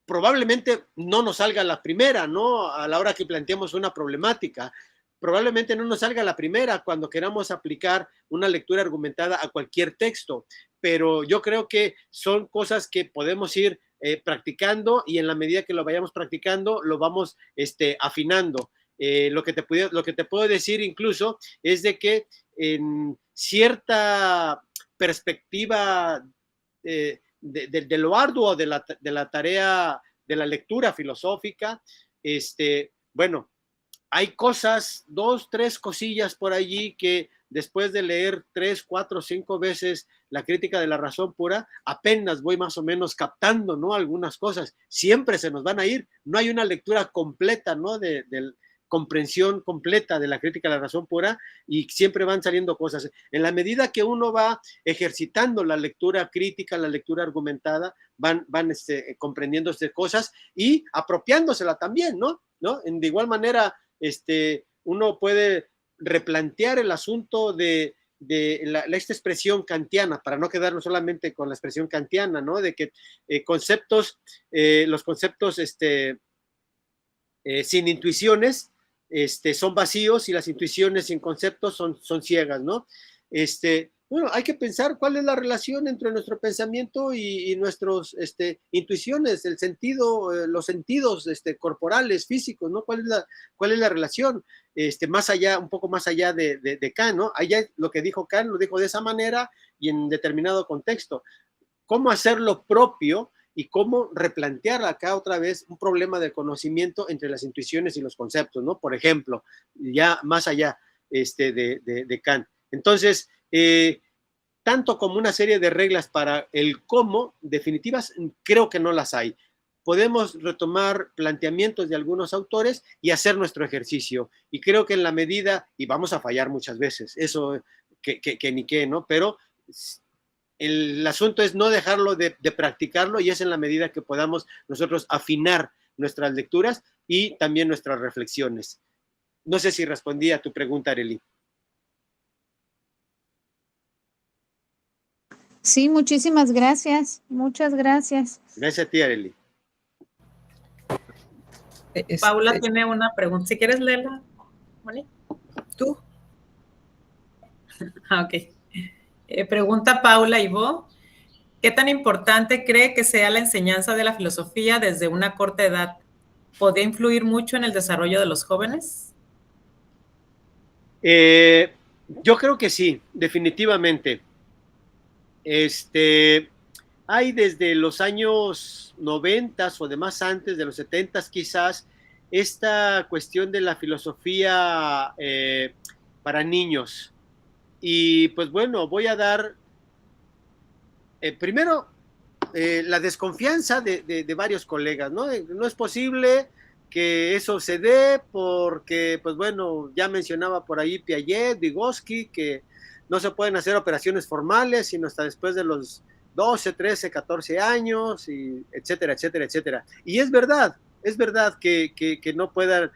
Probablemente no nos salga la primera, ¿no? A la hora que planteemos una problemática. Probablemente no nos salga la primera cuando queramos aplicar una lectura argumentada a cualquier texto, pero yo creo que son cosas que podemos ir practicando y en la medida que lo vayamos practicando, lo vamos afinando. Lo que te puedo decir incluso es de que en cierta perspectiva de lo arduo de la tarea de la lectura filosófica, bueno, hay cosas, 2, 3 cosillas por allí que después de leer 3, 4, 5 veces la crítica de la razón pura, apenas voy más o menos captando, ¿no? Algunas cosas. Siempre se nos van a ir. No hay una lectura completa, ¿no? De comprensión completa de la crítica de la razón pura y siempre van saliendo cosas. En la medida que uno va ejercitando la lectura crítica, la lectura argumentada, van comprendiendo cosas y apropiándosela también, ¿no? De igual manera, uno puede replantear el asunto de esta expresión kantiana, para no quedarnos solamente con la expresión kantiana, ¿no? De que los conceptos sin intuiciones son vacíos y las intuiciones sin conceptos son ciegas, ¿no? Bueno, hay que pensar cuál es la relación entre nuestro pensamiento y nuestras intuiciones, el sentido, los sentidos corporales, físicos, ¿no? ¿Cuál es la relación? Más allá, un poco más allá de Kant, ¿no? Allá lo que dijo Kant lo dijo de esa manera y en determinado contexto. ¿Cómo hacerlo propio y cómo replantear acá otra vez un problema de conocimiento entre las intuiciones y los conceptos, ¿no? Por ejemplo, ya más allá de Kant. Entonces, tanto como una serie de reglas para el cómo, definitivas, creo que no las hay. Podemos retomar planteamientos de algunos autores y hacer nuestro ejercicio. Y creo que en la medida, y vamos a fallar muchas veces, eso que ni qué, ¿no? Pero el asunto es no dejarlo de practicarlo y es en la medida que podamos nosotros afinar nuestras lecturas y también nuestras reflexiones. No sé si respondí a tu pregunta, Arely. Sí, muchísimas gracias. Muchas gracias. Gracias a ti, Arely. Paula tiene una pregunta. Si quieres leerla, Moni. ¿Tú? Ok. Pregunta Paula Ivo, ¿qué tan importante cree que sea la enseñanza de la filosofía desde una corta edad? ¿Podría influir mucho en el desarrollo de los jóvenes? Yo creo que sí, definitivamente. Hay desde los años 90 o de más antes, de los 70 quizás, esta cuestión de la filosofía para niños. Y pues bueno, voy a dar primero la desconfianza de varios colegas, ¿no? No es posible que eso se dé porque, pues bueno, ya mencionaba por ahí Piaget, Vygotsky, que no se pueden hacer operaciones formales, sino hasta después de los 12, 13, 14 años, y etcétera, etcétera, etcétera. Y es verdad que no puedan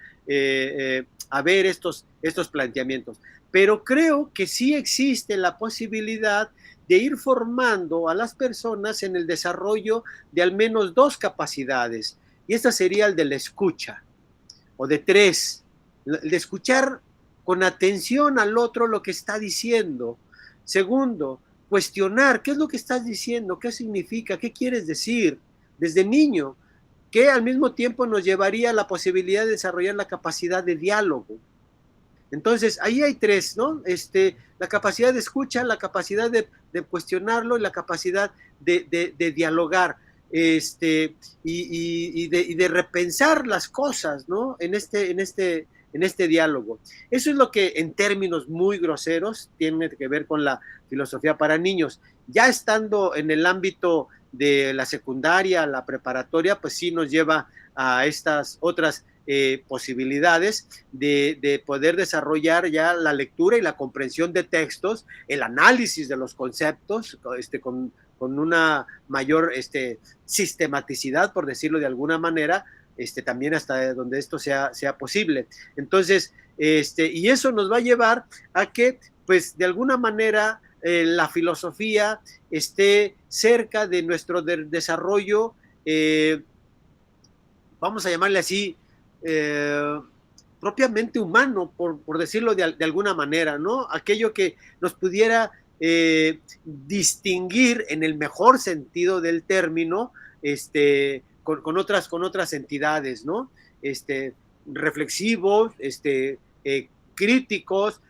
haber estos planteamientos. Pero creo que sí existe la posibilidad de ir formando a las personas en el desarrollo de al menos 2 capacidades. Y esta sería el de la escucha, o de 3, el de escuchar con atención al otro lo que está diciendo. Segundo, cuestionar qué es lo que estás diciendo, qué significa, qué quieres decir desde niño, que al mismo tiempo nos llevaría a la posibilidad de desarrollar la capacidad de diálogo. Entonces, ahí hay 3, ¿no? La capacidad de escucha, la capacidad de cuestionarlo y la capacidad de dialogar, y de repensar las cosas, ¿no? En este diálogo. Eso es lo que en términos muy groseros tiene que ver con la filosofía para niños. Ya estando en el ámbito de la secundaria, la preparatoria, pues sí nos lleva a estas otras posibilidades de poder desarrollar ya la lectura y la comprensión de textos, el análisis de los conceptos, con una mayor sistematicidad, por decirlo de alguna manera, también hasta donde esto sea posible. Entonces, y eso nos va a llevar a que, pues, de alguna manera, la filosofía esté cerca de nuestro desarrollo, vamos a llamarle así, propiamente humano, por decirlo de alguna manera, ¿no? Aquello que nos pudiera distinguir en el mejor sentido del término, con otras entidades, ¿no? Reflexivos, críticos,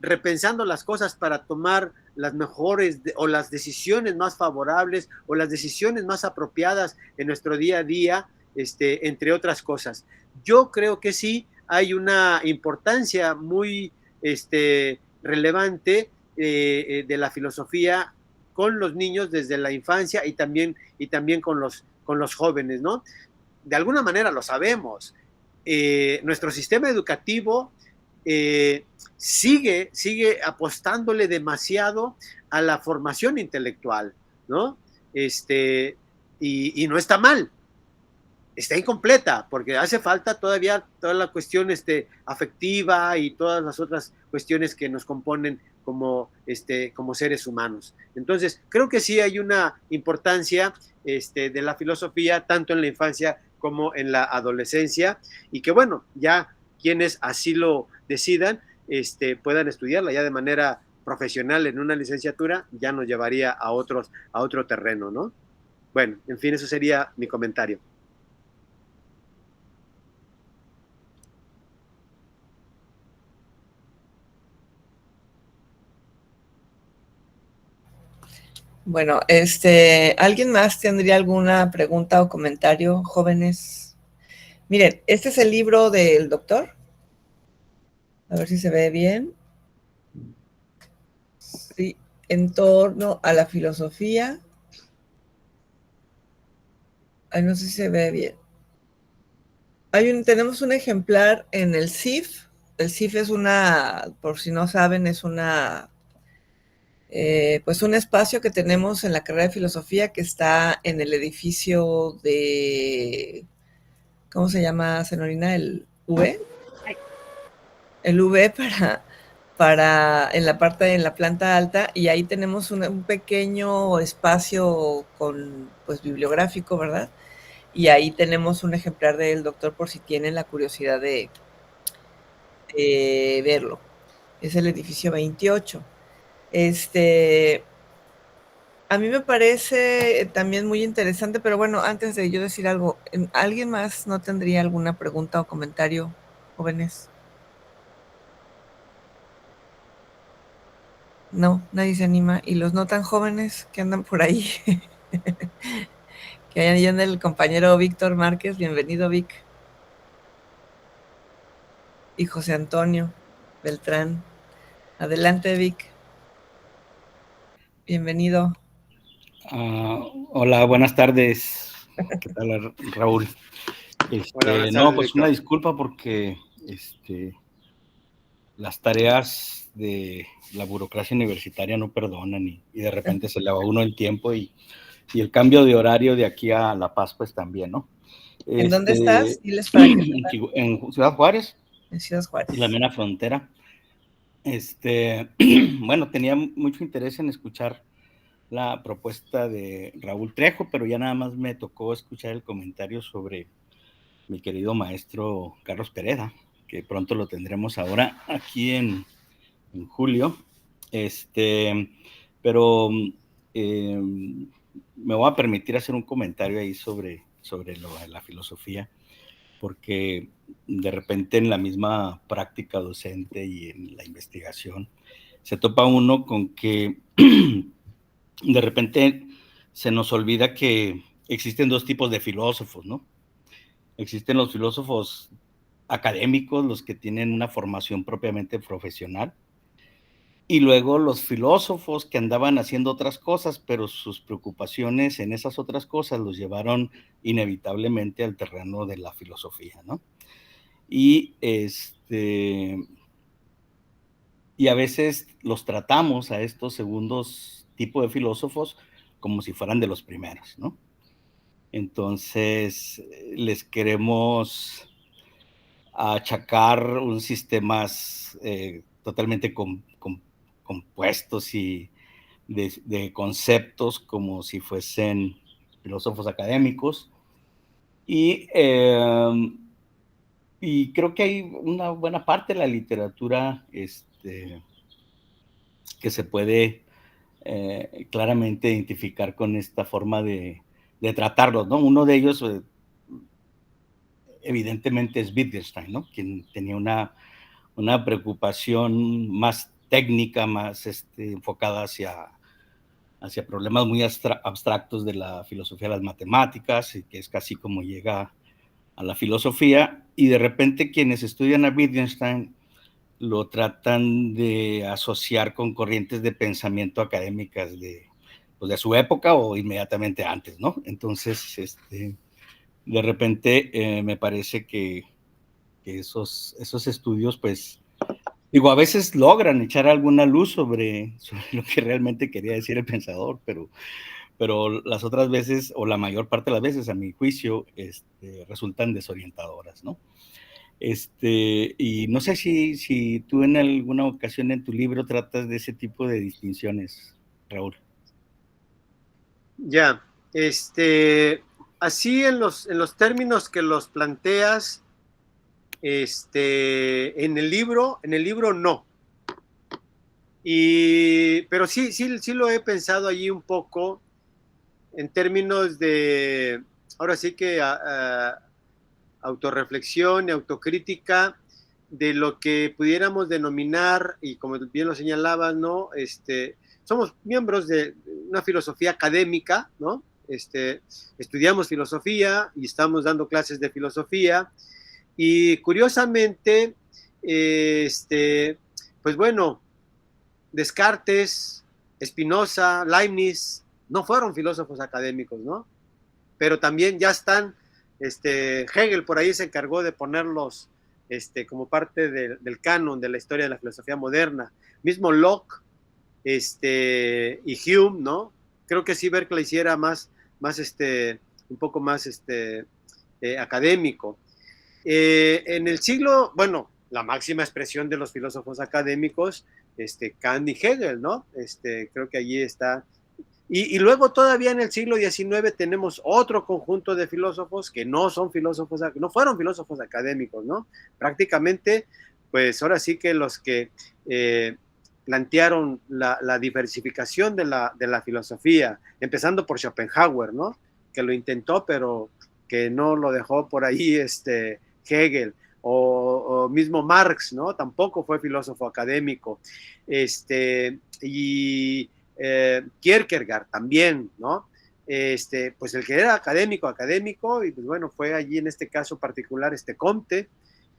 repensando las cosas para tomar las mejores o las decisiones más favorables o las decisiones más apropiadas en nuestro día a día, entre otras cosas. Yo creo que sí hay una importancia muy relevante de la filosofía con los niños desde la infancia y también con los jóvenes, ¿no? De alguna manera lo sabemos. Nuestro sistema educativo sigue apostándole demasiado a la formación intelectual, ¿no? Y no está mal. Está incompleta, porque hace falta todavía toda la cuestión afectiva y todas las otras cuestiones que nos componen como seres humanos. Entonces, creo que sí hay una importancia de la filosofía, tanto en la infancia como en la adolescencia, y que bueno, ya quienes así lo decidan, puedan estudiarla ya de manera profesional en una licenciatura, ya nos llevaría a otro terreno, ¿no? Bueno, en fin, eso sería mi comentario. Bueno, ¿alguien más tendría alguna pregunta o comentario, jóvenes? Miren, este es el libro del doctor. A ver si se ve bien. Sí, en torno a la filosofía. Ay, no sé si se ve bien. Tenemos un ejemplar en el CIF. El CIF es por si no saben, es pues un espacio que tenemos en la carrera de filosofía que está en el edificio de, ¿cómo se llama, Senorina? ¿El V? El V en la planta alta, y ahí tenemos un pequeño espacio pues bibliográfico, ¿verdad? Y ahí tenemos un ejemplar del doctor por si tienen la curiosidad de verlo. Es el edificio 28. A mí me parece también muy interesante, pero bueno, antes de yo decir algo, ¿alguien más no tendría alguna pregunta o comentario, jóvenes? No, nadie se anima. ¿Y los no tan jóvenes que andan por ahí? Que ahí anda el compañero Víctor Márquez. Bienvenido, Vic. Y José Antonio Beltrán. Adelante, Vic. Bienvenido. Hola, buenas tardes. ¿Qué tal, Raúl? Hola, no, pues Víctor. una disculpa porque las tareas de la burocracia universitaria no perdonan y de repente se le va uno el tiempo y el cambio de horario de aquí a La Paz, pues también, ¿no? ¿En dónde estás? Diles para que En Ciudad Juárez, en Ciudad Juárez. la mera frontera. Bueno, tenía mucho interés en escuchar la propuesta de Raúl Trejo, pero ya nada más me tocó escuchar el comentario sobre mi querido maestro Carlos Pereda, que pronto lo tendremos ahora aquí en julio. Pero me voy a permitir hacer un comentario ahí sobre la filosofía, porque de repente en la misma práctica docente y en la investigación se topa uno con que de repente se nos olvida que existen dos tipos de filósofos, ¿no? Existen los filósofos académicos, los que tienen una formación propiamente profesional, y luego los filósofos que andaban haciendo otras cosas, pero sus preocupaciones en esas otras cosas los llevaron inevitablemente al terreno de la filosofía, ¿no? Y a veces los tratamos a estos segundos tipos de filósofos como si fueran de los primeros, ¿no? Entonces les queremos achacar un sistemas totalmente compuestos y de conceptos como si fuesen filósofos académicos, y creo que hay una buena parte de la literatura que se puede claramente identificar con esta forma de tratarlos, ¿no? Uno de ellos evidentemente es Wittgenstein, ¿no? Quien tenía una preocupación más técnica, más enfocada hacia problemas muy abstractos de la filosofía de las matemáticas, y que es casi como llega a la filosofía, y de repente quienes estudian a Wittgenstein lo tratan de asociar con corrientes de pensamiento académicas de su época o inmediatamente antes, ¿no? Entonces, de repente me parece que esos estudios, pues, digo, a veces logran echar alguna luz sobre lo que realmente quería decir el pensador, pero las otras veces, o la mayor parte de las veces, a mi juicio, resultan desorientadoras, ¿no? Y no sé si tú en alguna ocasión en tu libro tratas de ese tipo de distinciones, Raúl. Ya, así en los términos que los planteas, en el libro no. Pero sí lo he pensado allí un poco en términos de, ahora sí que autorreflexión y autocrítica de lo que pudiéramos denominar, y como bien lo señalabas, ¿no? Somos miembros de una filosofía académica, ¿no? Estudiamos filosofía y estamos dando clases de filosofía, y curiosamente, pues bueno, Descartes, Spinoza, Leibniz no fueron filósofos académicos, ¿no? Pero también ya están, Hegel por ahí se encargó de ponerlos como parte del canon de la historia de la filosofía moderna. Mismo Locke y Hume, ¿no? Creo que sí Berkeley sí era más un poco más académico. En el siglo, bueno, la máxima expresión de los filósofos académicos, Kant y Hegel, ¿no? Creo que allí está. Y luego todavía en el siglo XIX tenemos otro conjunto de filósofos que no son filósofos, no fueron filósofos académicos, ¿no? Prácticamente, pues ahora sí que los que plantearon la diversificación de la filosofía, empezando por Schopenhauer, ¿no? Que lo intentó, pero que no lo dejó por ahí Hegel, o mismo Marx, ¿no? Tampoco fue filósofo académico, y Kierkegaard también, ¿no? Pues el que era académico, y pues bueno, fue allí en este caso particular Comte.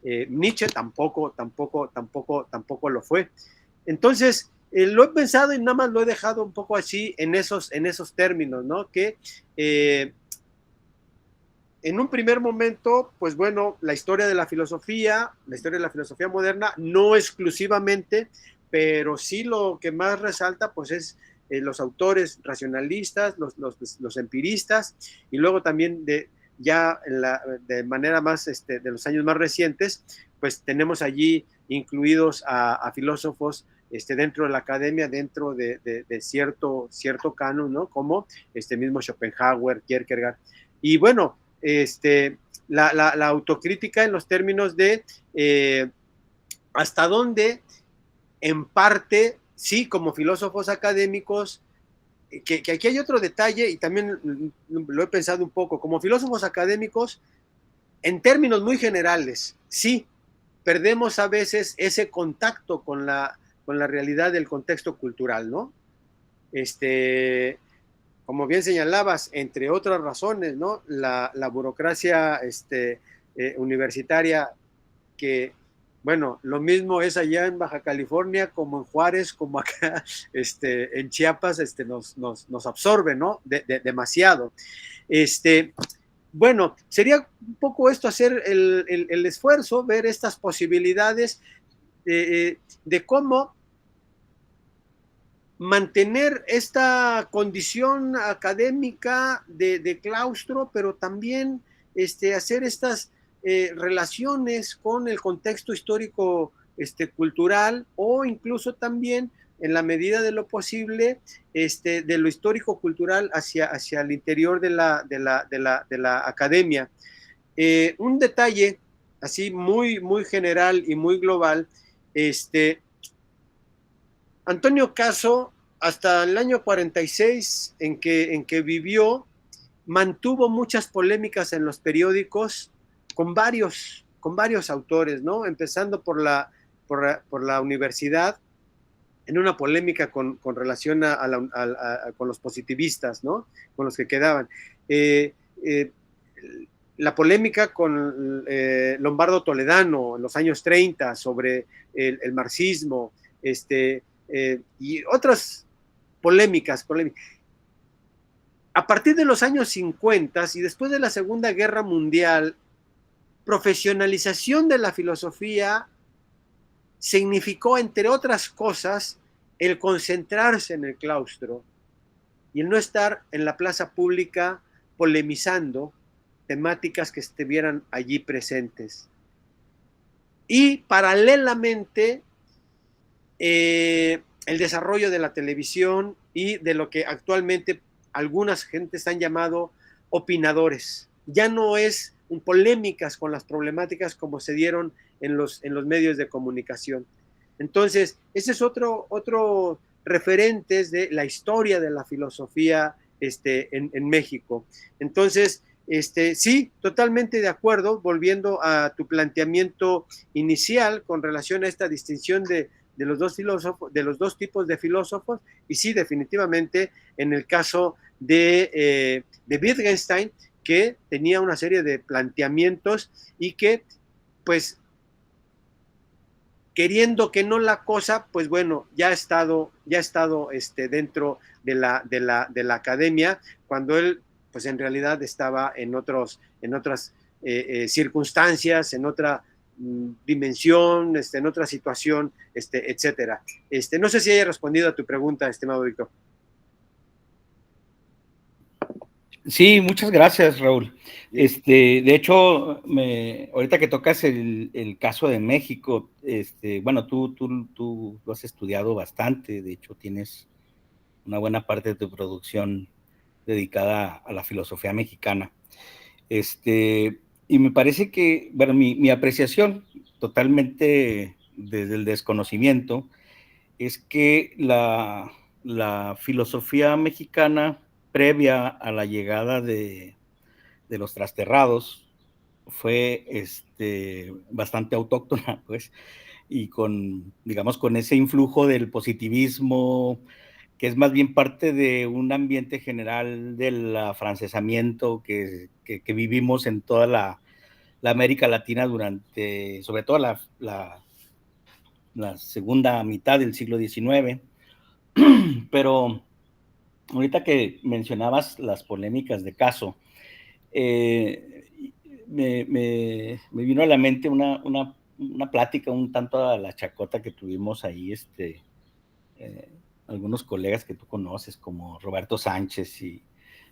Nietzsche tampoco lo fue. Entonces, lo he pensado y nada más lo he dejado un poco así en esos términos, ¿no? Que en un primer momento, pues bueno, la historia de la filosofía moderna, no exclusivamente, pero sí lo que más resalta, pues es los autores racionalistas, los empiristas, y luego también de manera más, de los años más recientes, pues tenemos allí incluidos a filósofos dentro de la academia, dentro de cierto canon, ¿no? Como mismo Schopenhauer, Kierkegaard. Y bueno, la autocrítica en los términos de hasta dónde, en parte, sí, como filósofos académicos, que aquí hay otro detalle, y también lo he pensado un poco, como filósofos académicos, en términos muy generales, sí, perdemos a veces ese contacto con la realidad del contexto cultural, ¿no? Como bien señalabas, entre otras razones, ¿no? La burocracia universitaria, que, bueno, lo mismo es allá en Baja California como en Juárez, como acá en Chiapas, nos absorbe, ¿no? Demasiado. Bueno, sería un poco esto, hacer el esfuerzo, ver estas posibilidades de cómo mantener esta condición académica de claustro, pero también hacer estas relaciones con el contexto histórico cultural, o incluso también, en la medida de lo posible, de lo histórico cultural hacia el interior de la academia. Un detalle así muy, muy general y muy global, Antonio Caso, hasta el año 46 en que vivió, mantuvo muchas polémicas en los periódicos con varios autores, ¿no? Empezando por la universidad, en una polémica con relación con los positivistas, ¿no? Con los que quedaban. La polémica con Lombardo Toledano en los años 30 sobre el marxismo, y otras polémicas. A partir de los años 50 y después de la Segunda Guerra Mundial, profesionalización de la filosofía significó, entre otras cosas, el concentrarse en el claustro y el no estar en la plaza pública polemizando temáticas que estuvieran allí presentes. Y paralelamente, el desarrollo de la televisión y de lo que actualmente algunas gentes han llamado opinadores. Ya no es polémicas con las problemáticas como se dieron en los medios de comunicación. Entonces, ese es otro referentes de la historia de la filosofía en México. Entonces, sí, totalmente de acuerdo, volviendo a tu planteamiento inicial con relación a esta distinción de los dos tipos de filósofos, y sí, definitivamente, en el caso de Wittgenstein, que tenía una serie de planteamientos y que, pues, queriendo que no la cosa, pues bueno, ya ha estado dentro de la academia, cuando él, pues en realidad estaba en otras circunstancias, en otra dimensión, en otra situación, etcétera. No sé si haya respondido a tu pregunta, estimado Víctor. Sí, muchas gracias, Raúl. De hecho, ahorita que tocas el caso de México, bueno, tú lo has estudiado bastante, de hecho tienes una buena parte de tu producción dedicada a la filosofía mexicana. Y me parece que, bueno, mi apreciación totalmente desde el desconocimiento es que la filosofía mexicana previa a la llegada de los trasterrados fue bastante autóctona, pues, y digamos, con ese influjo del positivismo, que es más bien parte de un ambiente general del afrancesamiento que vivimos en toda la América Latina durante, sobre todo la segunda mitad del siglo XIX. Pero ahorita que mencionabas las polémicas de Caso, me vino a la mente una plática un tanto a la chacota que tuvimos ahí, algunos colegas que tú conoces, como Roberto Sánchez y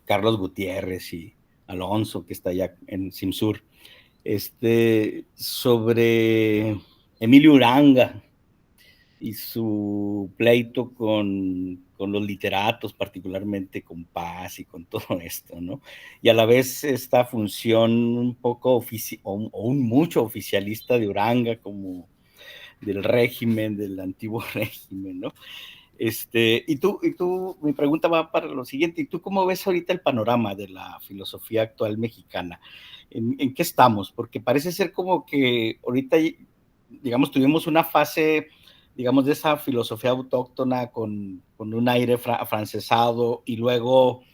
Carlos Gutiérrez y Alonso, que está allá en Simsur, sobre Emilio Uranga y su pleito con los literatos, particularmente con Paz y con todo esto, ¿no? Y a la vez esta función un poco o un mucho oficialista de Uranga, como del régimen, del antiguo régimen, ¿no? Y tú, mi pregunta va para lo siguiente, ¿y tú cómo ves ahorita el panorama de la filosofía actual mexicana? ¿En qué estamos? Porque parece ser como que ahorita, digamos, tuvimos una fase, digamos, de esa filosofía autóctona con un aire afrancesado, y luego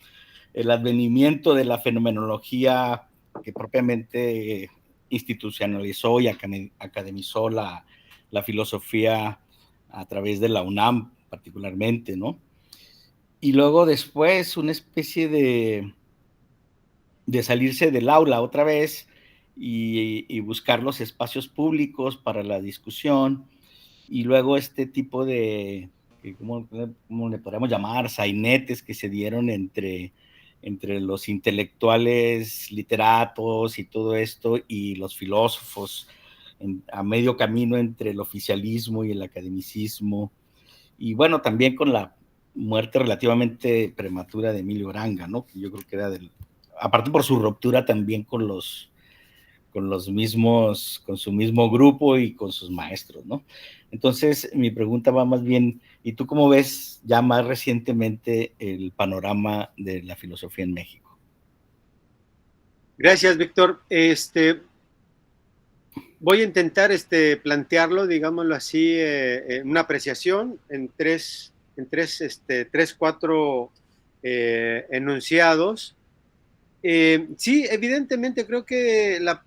el advenimiento de la fenomenología que propiamente institucionalizó y academizó la filosofía a través de la UNAM particularmente, ¿no? Y luego después una especie de salirse del aula otra vez y buscar los espacios públicos para la discusión, y luego este tipo de, ¿cómo le podríamos llamar? Sainetes que se dieron entre los intelectuales, literatos y todo esto, y los filósofos, a medio camino entre el oficialismo y el academicismo, y bueno, también con la muerte relativamente prematura de Emilio Uranga, ¿no? Que yo creo que era aparte por su ruptura también con su mismo grupo y con sus maestros, ¿no? Entonces, mi pregunta va más bien, ¿y tú cómo ves ya más recientemente el panorama de la filosofía en México? Gracias, Víctor. Voy a intentar plantearlo, digámoslo así, una apreciación en tres, cuatro enunciados. Sí, evidentemente creo que la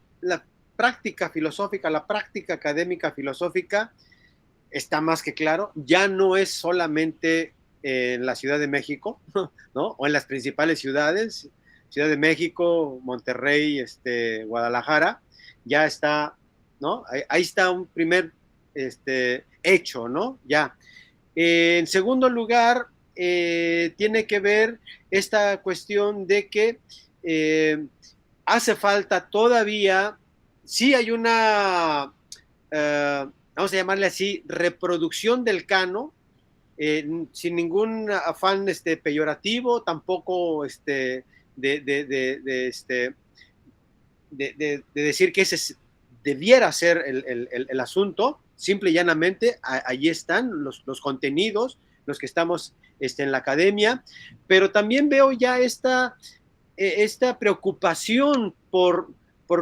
práctica filosófica, la práctica académica filosófica está más que claro, ya no es solamente en la Ciudad de México, ¿no? O en las principales ciudades, Ciudad de México, Monterrey, Guadalajara, ya está, ¿no? Ahí está un primer hecho, ¿no? Ya. En segundo lugar, tiene que ver esta cuestión de que hace falta todavía, sí hay una, vamos a llamarle así, reproducción del canon, sin ningún afán peyorativo, tampoco de decir que ese debiera ser el asunto. Simple y llanamente, allí están los contenidos, los que estamos en la academia, pero también veo ya esta preocupación por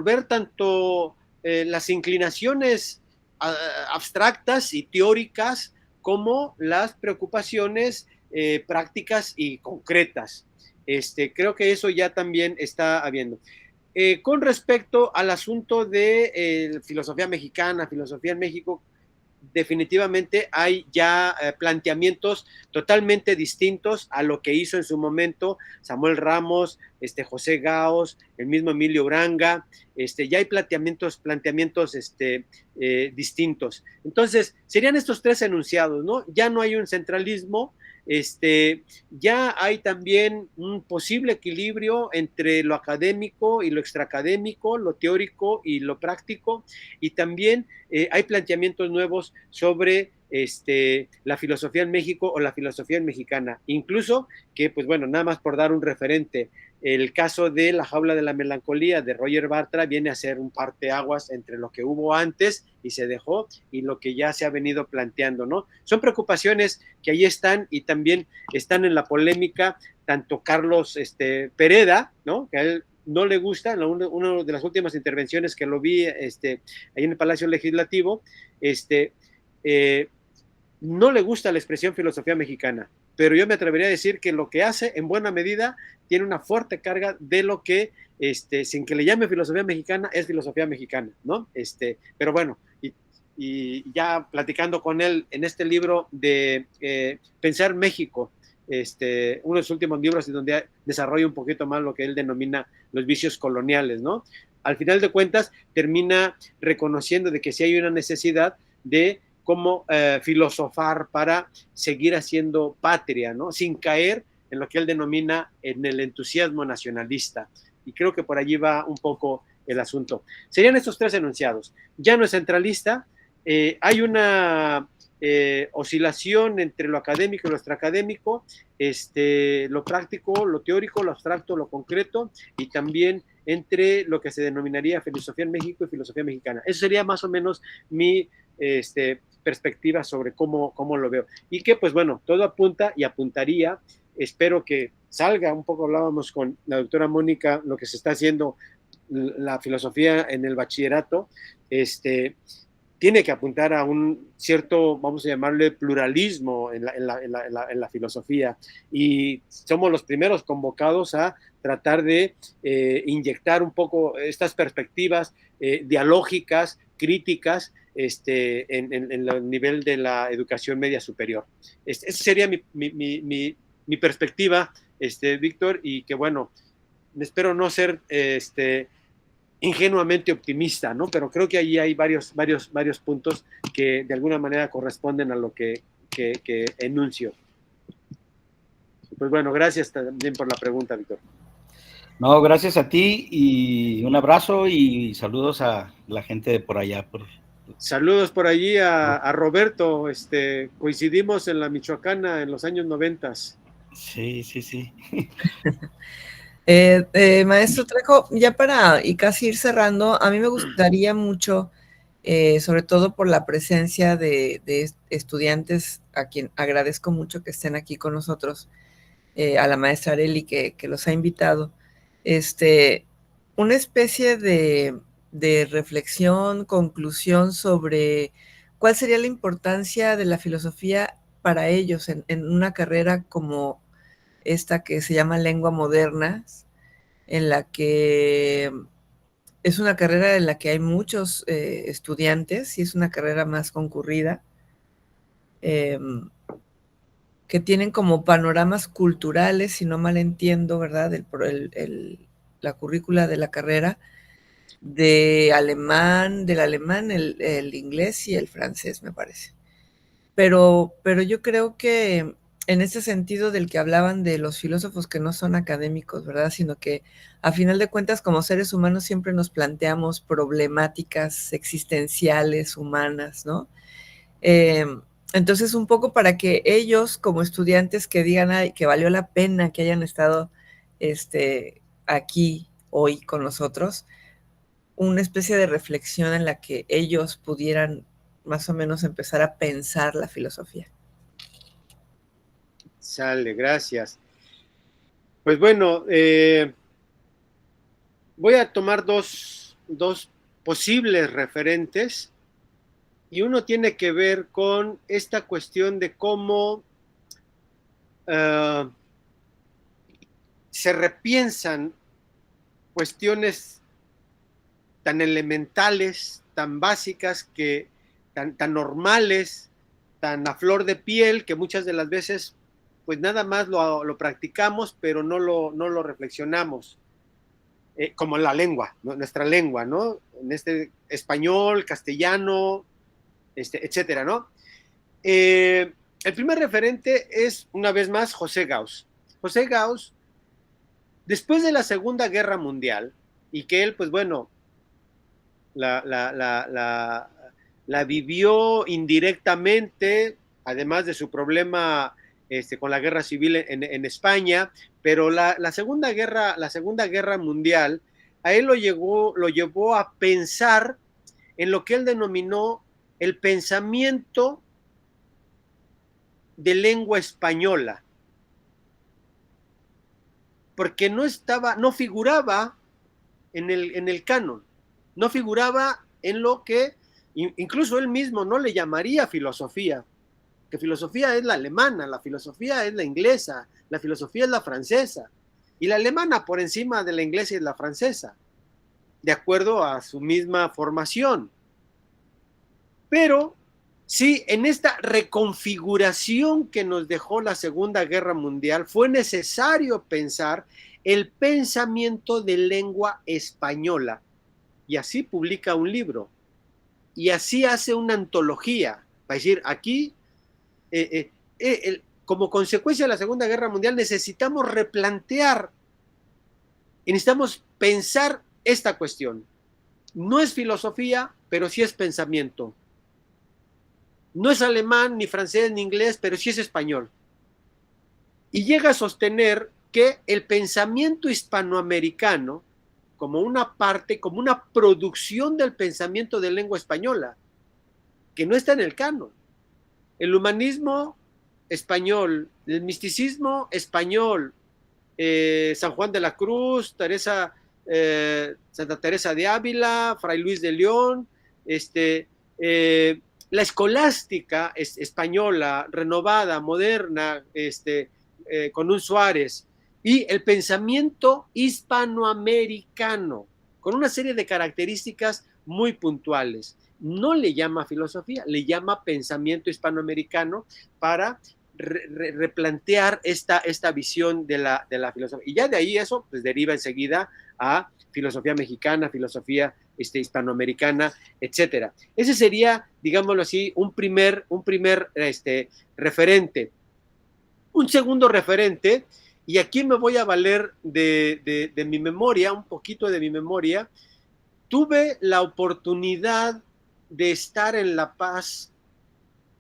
ver tanto las inclinaciones abstractas y teóricas como las preocupaciones prácticas y concretas. Creo que eso ya también está habiendo. Con respecto al asunto de filosofía mexicana, filosofía en México, definitivamente hay ya planteamientos totalmente distintos a lo que hizo en su momento Samuel Ramos, José Gaos, el mismo Emilio Uranga. Ya hay planteamientos distintos. Entonces, serían estos tres enunciados, ¿no? Ya no hay un centralismo, ya hay también un posible equilibrio entre lo académico y lo extraacadémico, lo teórico y lo práctico, y también hay planteamientos nuevos sobre la filosofía en México o la filosofía mexicana, incluso que, pues bueno, nada más por dar un referente, el caso de La jaula de la melancolía de Roger Bartra viene a ser un parteaguas entre lo que hubo antes y se dejó y lo que ya se ha venido planteando, ¿no? Son preocupaciones que ahí están y también están en la polémica, tanto Carlos Pereda, ¿no? Que a él no le gusta, una de las últimas intervenciones que lo vi ahí en el Palacio Legislativo, no le gusta la expresión filosofía mexicana, pero yo me atrevería a decir que lo que hace en buena medida tiene una fuerte carga de lo que, sin que le llame filosofía mexicana, es filosofía mexicana, ¿no? Pero bueno, y ya platicando con él en este libro de Pensar México, uno de sus últimos libros, donde desarrolla un poquito más lo que él denomina los vicios coloniales, ¿no? al final de cuentas termina reconociendo de que sí hay una necesidad de cómo filosofar para seguir haciendo patria, ¿no? Sin caer en lo que él denomina en el entusiasmo nacionalista. Y creo que por allí va un poco el asunto. Serían estos tres enunciados. Ya no es centralista, hay una oscilación entre lo académico y lo extraacadémico, lo práctico, lo teórico, lo abstracto, lo concreto, y también entre lo que se denominaría filosofía en México y filosofía mexicana. Eso sería más o menos mi perspectiva sobre cómo lo veo. Y que, pues bueno, todo apunta y apuntaría, espero que salga, un poco hablábamos con la doctora Mónica, lo que se está haciendo la filosofía en el bachillerato, tiene que apuntar a un cierto, vamos a llamarle, pluralismo en la filosofía, y somos los primeros convocados a tratar de inyectar un poco estas perspectivas dialógicas, críticas, en el nivel de la educación media superior. Esa sería mi perspectiva, Víctor, y que bueno, espero no ser ingenuamente optimista, ¿no? Pero creo que ahí hay varios puntos que de alguna manera corresponden a lo que enuncio. Pues bueno, gracias también por la pregunta, Víctor. No, gracias a ti y un abrazo y saludos a la gente de por allá. Saludos por allí a Roberto, coincidimos en la Michoacana en los años 90. Sí. Maestro Trejo, ya para y casi ir cerrando, a mí me gustaría mucho, sobre todo por la presencia de estudiantes, a quien agradezco mucho que estén aquí con nosotros, a la maestra Areli que los ha invitado, una especie de reflexión, conclusión sobre cuál sería la importancia de la filosofía para ellos en una carrera como esta que se llama Lengua Modernas, en la que es una carrera en la que hay muchos estudiantes y es una carrera más concurrida, que tienen como panoramas culturales, si no mal entiendo, ¿verdad? La currícula de la carrera, del alemán, el inglés y el francés, me parece. Pero yo creo que en ese sentido del que hablaban de los filósofos que no son académicos, ¿verdad? Sino que a final de cuentas como seres humanos siempre nos planteamos problemáticas existenciales, humanas, ¿no? Entonces un poco para que ellos como estudiantes que digan ay, que valió la pena que hayan estado aquí hoy con nosotros, una especie de reflexión en la que ellos pudieran más o menos empezar a pensar la filosofía. Sale, gracias. Pues bueno, voy a tomar dos posibles referentes, y uno tiene que ver con esta cuestión de cómo se repiensan cuestiones tan elementales, tan básicas, tan normales, tan a flor de piel, que muchas de las veces pues nada más lo practicamos, pero no lo reflexionamos, como la lengua, ¿no? Nuestra lengua, ¿no? En español, castellano, etcétera, ¿no? El primer referente es, una vez más, José Gauss. José Gauss, después de la Segunda Guerra Mundial, y que él, pues bueno, la vivió indirectamente, además de su problema con la guerra civil en España, pero la Segunda Guerra Mundial a él lo llevó a pensar en lo que él denominó el pensamiento de lengua española, porque no figuraba en el canon, no figuraba en lo que incluso él mismo no le llamaría filosofía, que filosofía es la alemana, la filosofía es la inglesa, la filosofía es la francesa, y la alemana por encima de la inglesa y la francesa, de acuerdo a su misma formación. Pero sí, en esta reconfiguración que nos dejó la Segunda Guerra Mundial, fue necesario pensar el pensamiento de lengua española, y así publica un libro. Y así hace una antología. Para decir, aquí, como consecuencia de la Segunda Guerra Mundial, necesitamos replantear y necesitamos pensar esta cuestión. No es filosofía, pero sí es pensamiento. No es alemán, ni francés, ni inglés, pero sí es español. Y llega a sostener que el pensamiento hispanoamericano, como una parte, como una producción del pensamiento de lengua española, que no está en el canon. El humanismo español, el misticismo español, San Juan de la Cruz, Santa Teresa de Ávila, Fray Luis de León, la escolástica española, renovada, moderna, con un Suárez, y el pensamiento hispanoamericano, con una serie de características muy puntuales. No le llama filosofía, le llama pensamiento hispanoamericano para replantear esta visión de la filosofía. Y ya de ahí eso pues deriva enseguida a filosofía mexicana, filosofía hispanoamericana, etcétera. Ese sería, digámoslo así, un primer referente. Un segundo referente, y aquí me voy a valer de mi memoria, un poquito de mi memoria. Tuve la oportunidad de estar en La Paz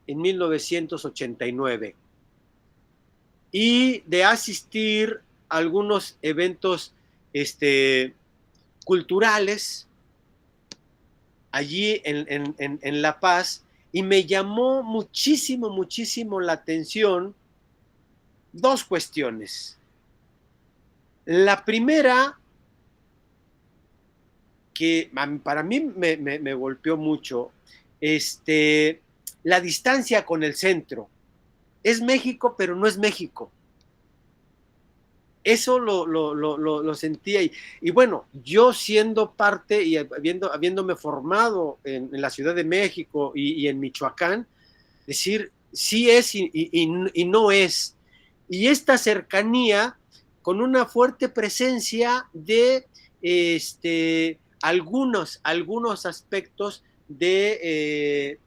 en 1989 y de asistir a algunos eventos culturales allí en La Paz, y me llamó muchísimo la atención dos cuestiones. La primera, que para mí me golpeó mucho, la distancia con el centro. Es México, pero no es México. Eso lo sentía. Y bueno, yo siendo parte y habiéndome formado en la Ciudad de México y en Michoacán, decir sí es y no es. Y esta cercanía con una fuerte presencia de algunos aspectos de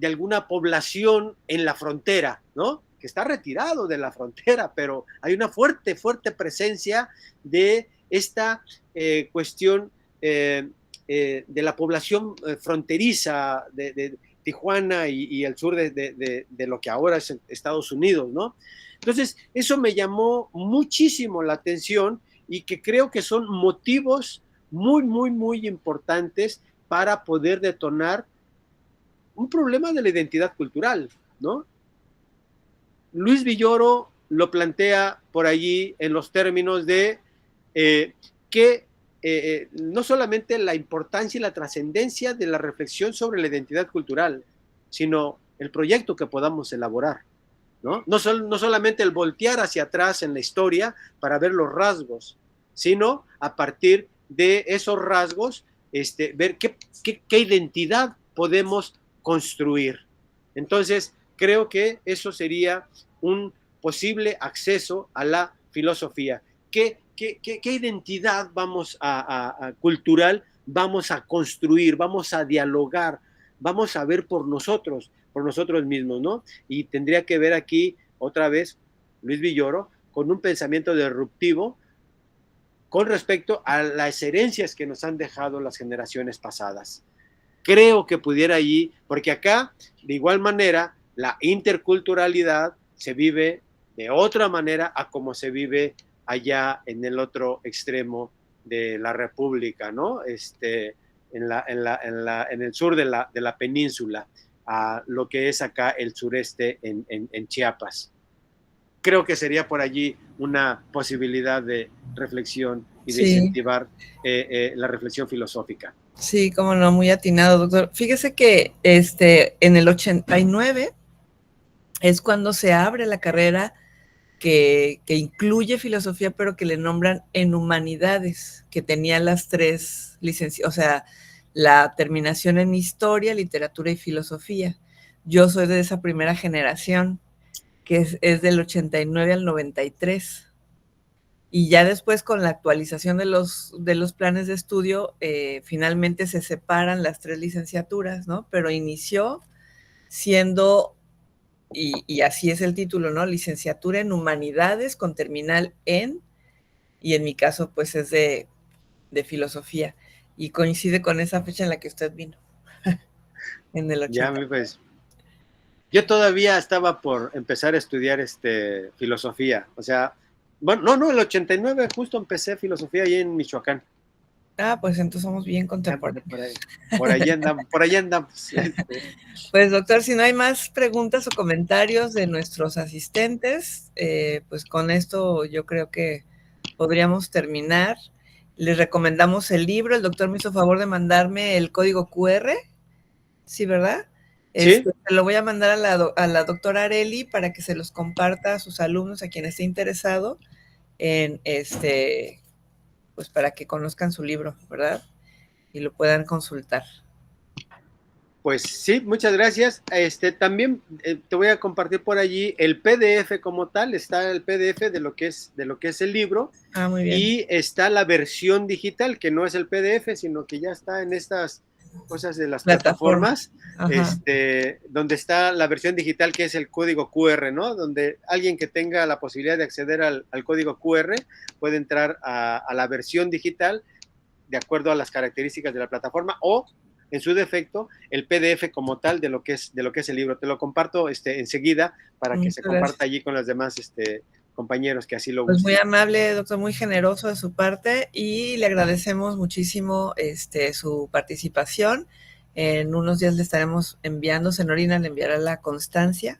alguna población en la frontera, ¿no? Que está retirado de la frontera, pero hay una fuerte presencia de esta cuestión de la población fronteriza de Tijuana y el sur de lo que ahora es Estados Unidos, ¿no? Entonces, eso me llamó muchísimo la atención y que creo que son motivos muy importantes para poder detonar un problema de la identidad cultural, ¿no? Luis Villoro lo plantea por allí en los términos de que no solamente la importancia y la trascendencia de la reflexión sobre la identidad cultural, sino el proyecto que podamos elaborar, ¿no? No solamente el voltear hacia atrás en la historia para ver los rasgos, sino a partir de esos rasgos ver qué identidad podemos construir. Entonces, creo que eso sería un posible acceso a la filosofía. ¿Qué identidad cultural vamos a construir, vamos a dialogar, vamos a ver por nosotros mismos, ¿no? Y tendría que ver aquí, otra vez, Luis Villoro, con un pensamiento disruptivo con respecto a las herencias que nos han dejado las generaciones pasadas. Creo que pudiera allí, porque acá, de igual manera, la interculturalidad se vive de otra manera a como se vive allá en el otro extremo de la República, ¿no? En el sur de la península, a lo que es acá el sureste en Chiapas. Creo que sería por allí una posibilidad de reflexión y de incentivar la reflexión filosófica. Sí, cómo no, muy atinado, doctor. Fíjese que en el 89 es cuando se abre la carrera que incluye filosofía, pero que le nombran en humanidades, que tenía las tres licencias, o sea, la terminación en historia, literatura y filosofía. Yo soy de esa primera generación, que es del 89 al 93. Y ya después, con la actualización de los planes de estudio, finalmente se separan las 3 licenciaturas, ¿no? Pero inició siendo, y así es el título, ¿no? Licenciatura en Humanidades con terminal y en mi caso, pues es de filosofía. Y coincide con esa fecha en la que usted vino, en el 80. Ya, pues. Yo todavía estaba por empezar a estudiar filosofía. O sea, bueno, no, el 89 justo empecé filosofía ahí en Michoacán. Ah, pues entonces somos bien contemporáneos. Por ahí andamos, por ahí andamos. Pues doctor, si no hay más preguntas o comentarios de nuestros asistentes, pues con esto yo creo que podríamos terminar. Les recomendamos el libro. El doctor me hizo favor de mandarme el código QR, ¿sí, verdad? ¿Sí? Se lo voy a mandar a la doctora Areli para que se los comparta a sus alumnos, a quien esté interesado en pues para que conozcan su libro, ¿verdad? Y lo puedan consultar. Pues sí, muchas gracias. También te voy a compartir por allí el PDF como tal. Está el PDF de lo que es el libro. Ah, muy bien. Y está la versión digital, que no es el PDF, sino que ya está en estas cosas de las plataformas, donde está la versión digital, que es el código QR, ¿no? Donde alguien que tenga la posibilidad de acceder al código QR puede entrar a la versión digital de acuerdo a las características de la plataforma, o en su defecto el PDF como tal de lo que es el libro. Te lo comparto enseguida para que se comparta allí con los demás compañeros que así lo gusten. Pues muy gusten. amable, doctor, muy generoso de su parte, y le agradecemos muchísimo su participación. En unos días le estaremos enviando, Senorina le enviará la constancia,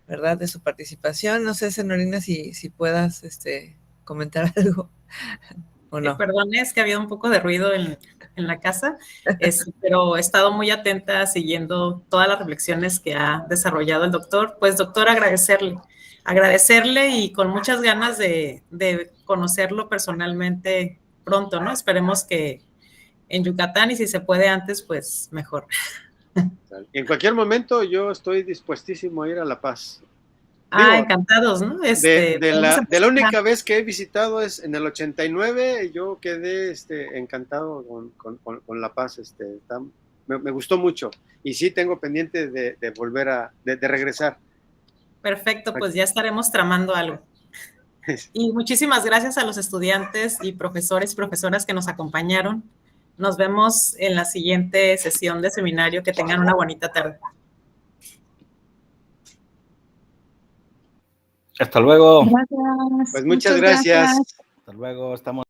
¿verdad?, de su participación. No sé, Senorina, si puedas comentar algo o no. Perdón, es que había un poco de ruido en la casa, pero he estado muy atenta siguiendo todas las reflexiones que ha desarrollado el doctor. Pues, doctor, agradecerle y con muchas ganas de conocerlo personalmente pronto, ¿no? Esperemos que en Yucatán, y si se puede antes, pues mejor. En cualquier momento yo estoy dispuestísimo a ir a La Paz. Encantados, ¿no? De la única vez que he visitado es en el 89, yo quedé encantado con La Paz, me gustó mucho, y sí tengo pendiente de volver de regresar. Perfecto, pues ya estaremos tramando algo. Y muchísimas gracias a los estudiantes y profesores y profesoras que nos acompañaron. Nos vemos en la siguiente sesión de seminario. Que tengan una bonita tarde. Hasta luego. Gracias. Pues muchas gracias. Hasta luego, estamos